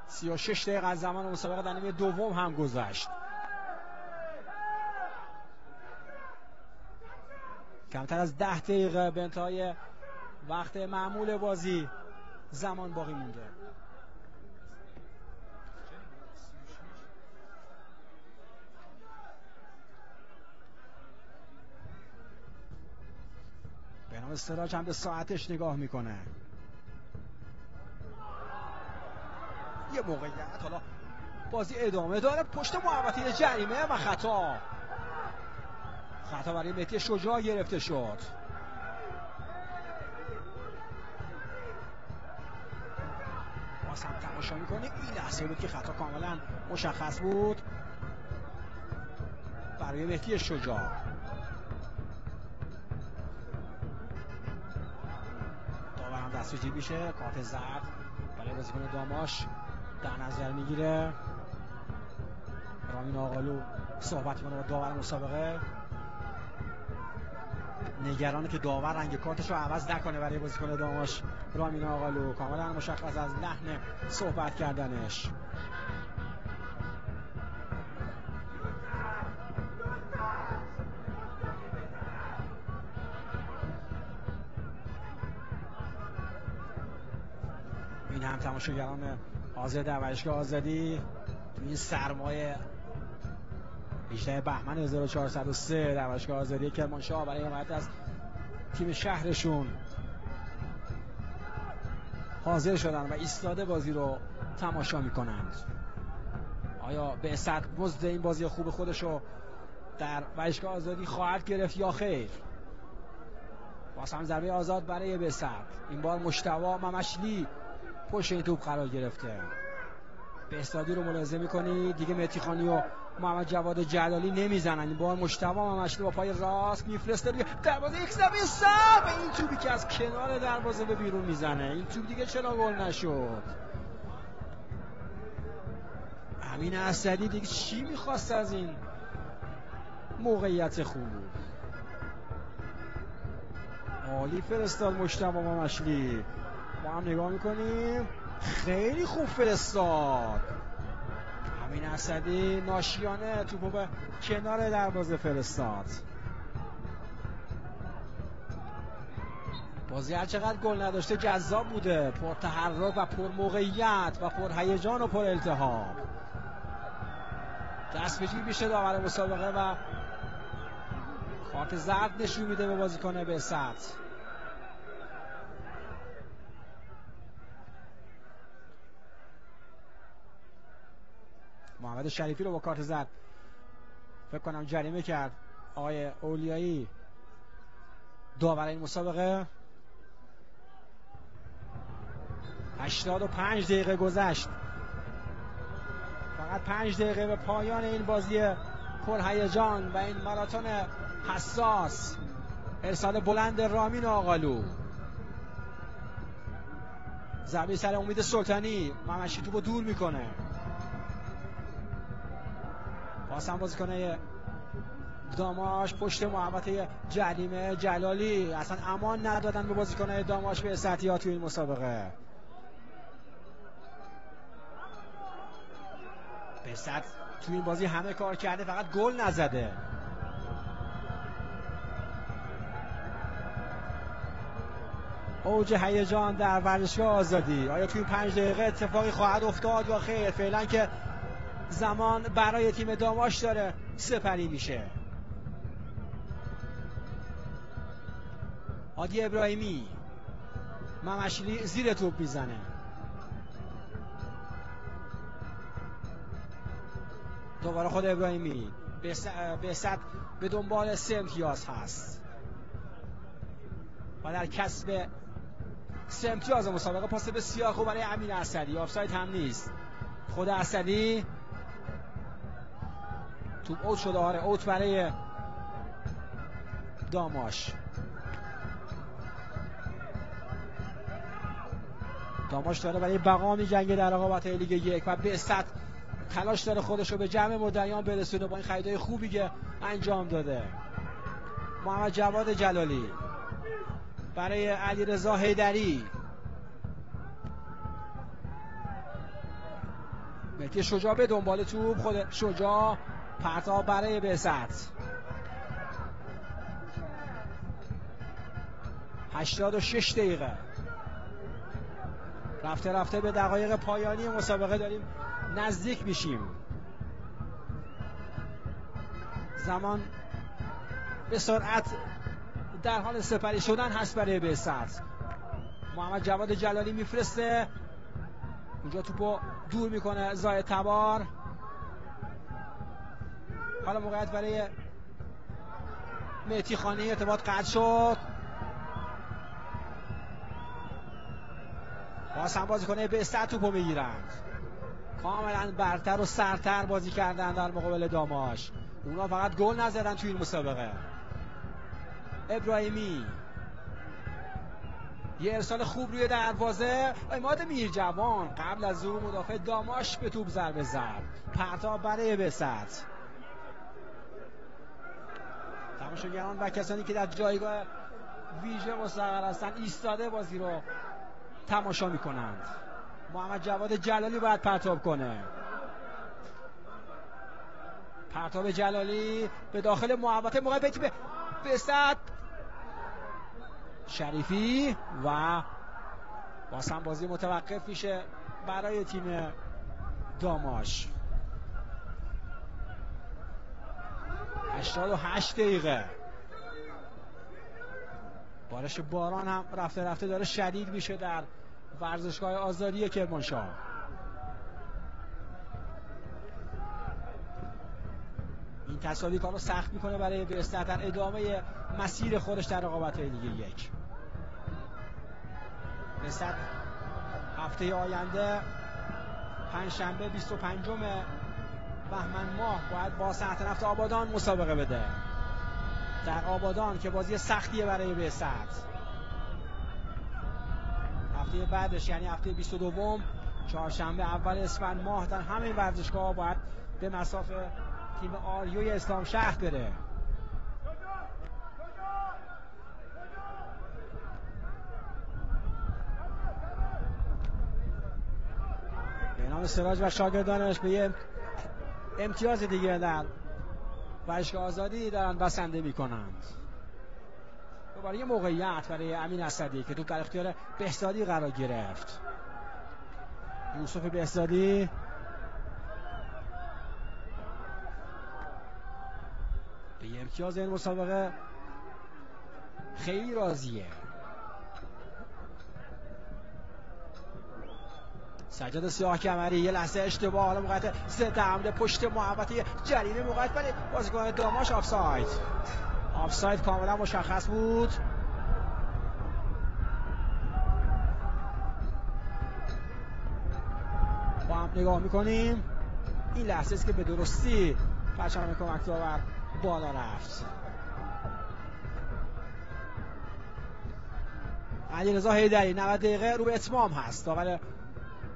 سی و 6 دقیقه از زمان مسابقه در نیمه دوم هم گذشت. کمتر از 10 دقیقه به انتهای وقت معمول بازی زمان باقی مونده. به نام استراج هم به ساعتش نگاه میکنه. یه موقعیت، حالا بازی ادامه داره. پشت محوطه جریمه و خطا برای مهدی شجاع گرفته شد. باز هم تماشا میکنیم. این لحظه بود که خطا کاملا مشخص بود برای مهدی شجاع. داورم دست به جیبشه. کارت زرد برای بازیکن داماش در نظر میگیره. رامین آقالو صحبت میکنه با داور مسابقه، نگرانه که داور رنگ کارتش رو عوض نکنه برای بازیکن داماش. رامین آقالو کاملا مشخص از لحن صحبت کردنش. این هم تماشاگران حاضر در ورزشگاه آزادی تو این سرمایه 18 بهمن 1403 در ورزشگاه آزادی کرمانشاه برای حمایت از تیم شهرشون حاضر شدن و ایستاده بازی رو تماشا میکنند. آیا به صد مزد این بازی خوب خودشو در ورزشگاه آزادی خواهد گرفت یا خیر؟ باز هم ضربه آزاد برای بسط. این بار مجتبی ممشلی پشت این توپ قرار گرفته. به استادی رو ملاحظه میکنی دیگه مهدی خانی و محمد جواد جلالی نمیزنن. این بار مجتبی ممشلی با پای راست میفرسته روی دروازه. یک ضربه صعب. این توپی که از کنار دروازه به بیرون میزنه. این توپ دیگه چرا گل نشد؟ امین اسدی دیگه چی میخواست از این موقعیت خوب؟ عالی فرستاد مجتبی ممشلی. ما هم نگاه میکنیم. خیلی خوب فرستاد. امین اسدی ناشیانه توپو به کنار دروازه فرستاد. بازی هر چقدر گل نداشته جذاب بوده، پر تحرک و پر موقعیت و پر هیجان و پر التهاب. دست به جیب میشه داور مسابقه و کارت زرد نشون میده به بازیکن بسط. محمد شریفی رو با کارت زرد فکر کنم جریمه کرد آقای اولیایی داور این مسابقه. 85 دقیقه گذشت. فقط 5 دقیقه به پایان این بازی پرهیجان و این ماراتون حساس. ارسال بلند رامین آقالو. ضربه سر امید سلطانی. ممشی توپو دور میکنه. پاسم بازیکن داماش پشت محوطه جریمه. جلالی اصلا امان ندادن به بازیکن داماش به سطحیات توی این مسابقه. به سطح توی این بازی همه کار کرده فقط گل نزده. اوج هیجان در ورزشگاه آزادی. آیا توی 5 دقیقه اتفاقی خواهد افتاد یا خیر؟ فعلا که زمان برای تیم داماش داره سپری میشه. عادی ابراهیمی. ممشلی زیر توپ میزنه. دوباره خود ابراهیمی. بسط به دنبال 3 امتیاز هست و در کسب 3 امتیاز مسابقه. پاس بسیار خوب برای امین اسدی. آفساید هم نیست. خود اسدی توپ اوت شده. آره اوت برای داماش. داماش داره برای بقا می‌جنگه در رقابت لیگ یک و بهزاد تلاش داره خودش رو به جمع مدعیان برسونه با این خریدای خوبی که انجام داده. محمد جواد جلالی برای علیرضا حیدری. مهدی شجاع به دنبال توپ. خود شجاع پرتاب برای بهزاد. 86 دقیقه رفته رفته به دقایق پایانی مسابقه داریم نزدیک میشیم. زمان به سرعت در حال سپری شدن هست برای بهزاد. محمد جواد جلالی میفرسته اونجا توپو دور میکنه زاید تبار. حالا موقعیت برای مهدی خانی. ارتباط قطع شد. باز هم بازی کنه بهزاد توپو میگیرند. کاملا برتر و سرتر بازی کردن در مقابل داماش. اونا فقط گل نزدن توی این مسابقه. ابراهیمی یه ارسال خوب روی دروازه. عماد میرجوان قبل از او مدافع داماش به توپ ضربه زد. پرتاب برای بهزاد. تماشاگران و کسانی که در جایگاه ویژه مستقر هستند ایستاده بازی رو تماشا میکنند. محمد جواد جلالی باید پرتاب کنه. پرتاب جلالی به داخل محوطه موقعیتی به بهزاد. شریفی و باز هم بازی متوقف میشه برای تیم داماش. 88 دقیقه. بارش باران هم رفته رفته داره شدید میشه در ورزشگاه آزادی کرمانشاه. این تساوی کار رو سخت میکنه برای بهزاد در ادامه مسیر خودش در رقابت لیگ یک. بهزاد هفته آینده پنجشنبه 25 بهمن ماه باید با صحت نفت آبادان مسابقه بده. در آبادان که بازی سختیه برای بهزاد. هفته بعدش یعنی هفته 22 چهارشنبه اول اسفند ماه در همین ورزشگاه باید به مصاف تیم آریوی اسلام شهر بره. به نام سراج و شاگردانش به یه امتیاز دیگه در ورزشگاه آزادی دارن بسنده میکنند. دوباره یه موقعیت برای امین اسدی که توپ در اختیار بهزادی قرار گرفت. یوسف بهزادی به یه امتیاز این مسابقه خیلی راضیه. سجاد سیاه کمری یه لحظه اشتباه. حالا موقعیت ضد حمله پشت محوطه جریمه. موقعیت برای بازیکن داماش. آفساید. آفساید کاملا مشخص بود. با هم نگاه میکنیم. این لحظه است که به درستی پرچم کمک داور بالا رفت. علیرضا حیدری 90 دقیقه رو به اتمام هست. داور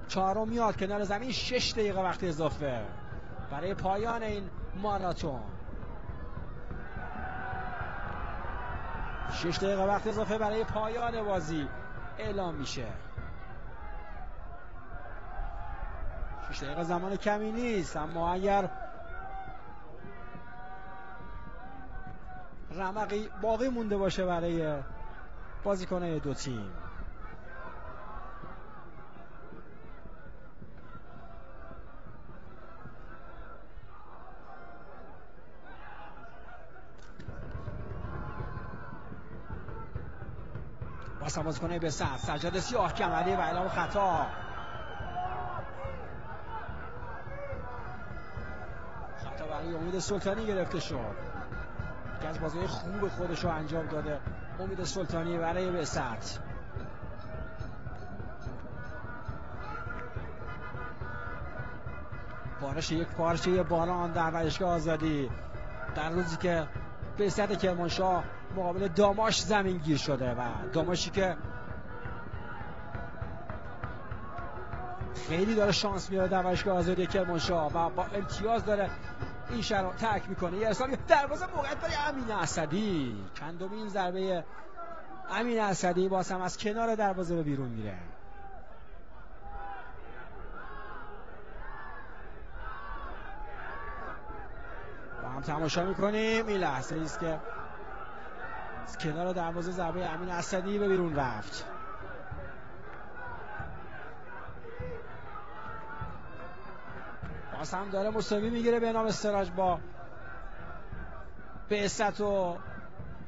چهارم میاد کنار زمین. 6 دقیقه وقت اضافه برای پایان این ماراتون. 6 دقیقه وقت اضافه برای پایان بازی اعلام میشه. 6 دقیقه زمان کمی نیست، اما اگر رمقی باقی مونده باشه برای بازیکنان دو تیم. واسه بازیکن بهزاد. سجاد سیاه کمری و اعلام خطا. خطا برای امید سلطانی گرفته شد که از بازی خوب خودش رو انجام داده. امید سلطانی برای بهزاد. بارش یک پارچه باران در ورزشگاه آزادی در روزی که بهزاد کرمانشاه مقابل داماش زمین گیر شده و داماشی که خیلی داره شانس میاره در ورزشگاه آزادی کرمانشاه و با امتیاز داره این شرایط ترک میکنه. یه ارسال دروازه موقعیت برای امین اسدی، چندمین ضربه امین اسدی باز هم از کنار دروازه به بیرون میره. با هم تماشا میکنیم این لحظه ایست که از کنار دروازه ضربه امین اسدی به بیرون رفت. باز هم داره مساوی میگیره به نام استراج با بعثت و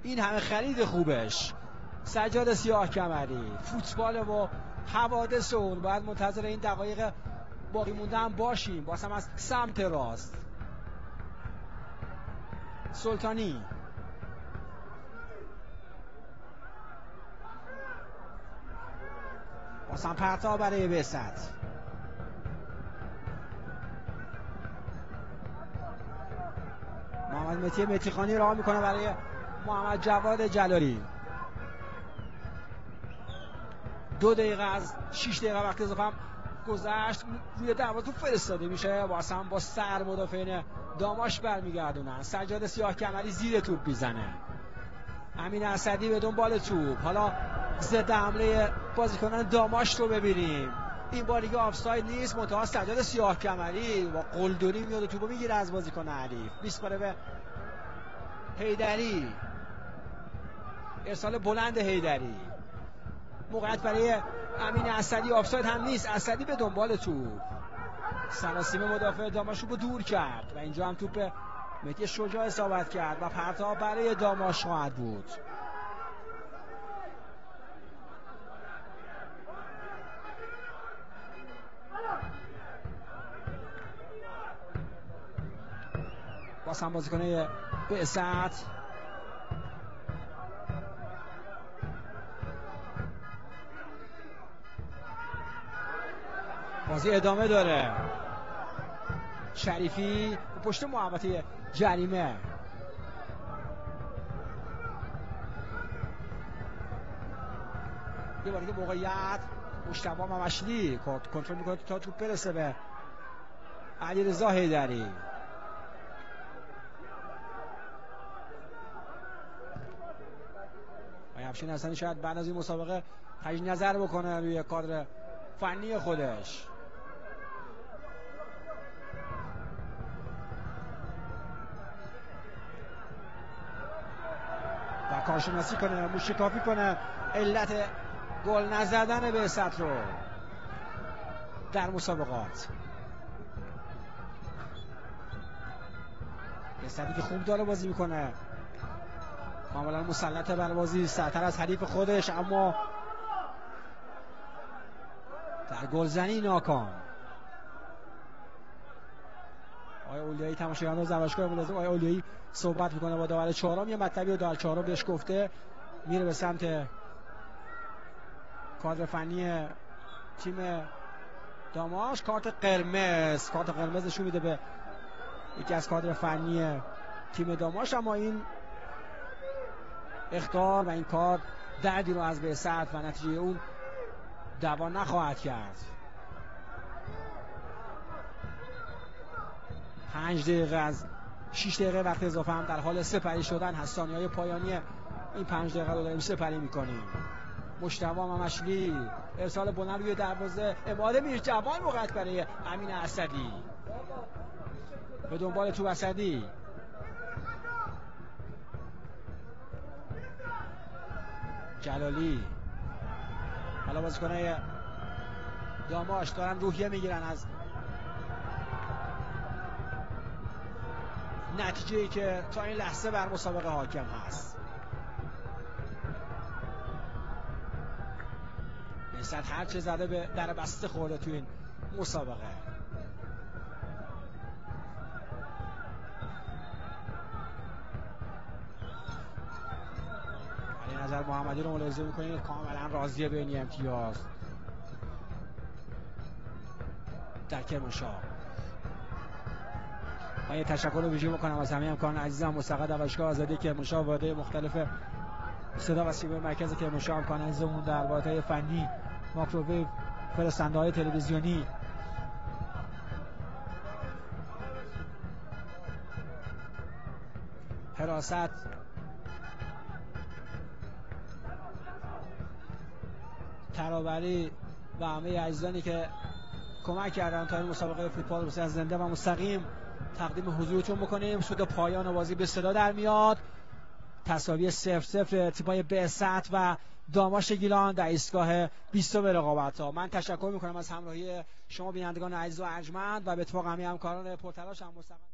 این همه خرید خوبش. سجاد سیاه کمری، فوتبال و حوادث اون باید منتظر این دقایق باقی مونده هم باشیم. باز هم از سمت راست سلطانی، باز هم پرتاب برای بعثت. محمد متیخانی راه میکنه برای محمد جواد جلالی. 2 دقیقه از 6 دقیقه وقت اضافه هم گذشت. روی دروازه توپ فرستاده میشه، واسه هم با سر مدافعین داماش برمیگردونن. سجاد سیاه کمری زیر توپ میزنه. امین اسدی به دنبال توپ. حالا ضد حمله بازیکنان داماش رو ببینیم. این بار دیگه آفساید نیست، منتها سجاد سیاه کمری با قلدری میاد و توپو میگیره از بازیکن حریف. میسپاره به حیدری. ارسال بلند حیدری. موقعیت برای امین اسدی، آفساید هم نیست. اسدی به دنبال توپ. سراسیمه مدافع داماش رو دور کرد و اینجا هم توپ مهدی شجاع اصابت کرد و پرتاب برای داماش خواهد بود. باز هم بازیکن بعثت بازی ادامه داره. شریفی پشت محوطه جریمه. یه بار دیگه موقعیت مجتبی ممشلی کنترل میکنه تا توپ برسه به علیرضا حیدری. افشین حسنی شاید بعد از این مسابقه تجدید نظر بکنه روی کادر فنی خودش. و کارشناسی کنه، موشکافی کنه علت گل نزدن بعثت رو در مسابقات. بعثتی که خوب داره بازی میکنه، کاملا مسلط بر بازی، سرتر از حریف خودش، اما در گلزنی ناکام. آقای اولیایی تماشاگران زواشگاه ملازم، آقای اولیایی صحبت میکنه با داور چهارم. یه مطلبی رو داور چهارم بهش گفته، میره به سمت کادر فنی تیم داماش. کارت قرمز نشون میده به یکی از کادر فنی تیم داماش، اما این اخطار و این کار دردی رو از بعثت و نتیجه اون دوا نخواهد کرد. 5 دقیقه از 6 دقیقه وقت اضافه هم در حال سپری شدن هست. ثانیه‌های پایانی این 5 دقیقه رو داریم سپری میکنیم. مجتبی ممشلی، ارسال بلند روی دروازه، اماده میرجوان، موقعیت برای امین اسدی. به دنبال توپ اسدی. جلالی. حالا بازیکنای داماش دارن روحیه میگیرن از نتیجه‌ای که تا این لحظه بر مسابقه حاکم هست. بعثت هر چه زده به در بسته خورده تو این مسابقه. علی نظر محمدی رو ملاحظه می‌کنید، کاملا راضیه به این امتیاز در کرمانشاه. من یه تشکر ویژه بکنم از همه همکاران عزیزم مستقر در باشگاه آزادی که مشاهده مختلف صدا و سیمای مرکز که همکاران عزیزمون در واحدهای فنی، ماکروویو، فرستنده‌های تلویزیونی، حراست، ترابری و همه عزیزانی که کمک کردن تا این مسابقه فوتبال رو از زنده و مستقیم تقدیم حضورتون بکنیم. سود پایان بازی به صدا در میاد. تساوی 0-0 تیم‌های بعثت و داماش گیلان در ایستگاه 20 رقابت‌ها. من تشکر می‌کنم از همراهی شما بینندگان عزیز و ارجمند و به اتفاق همه همکاران پرتلاش هم مستقیم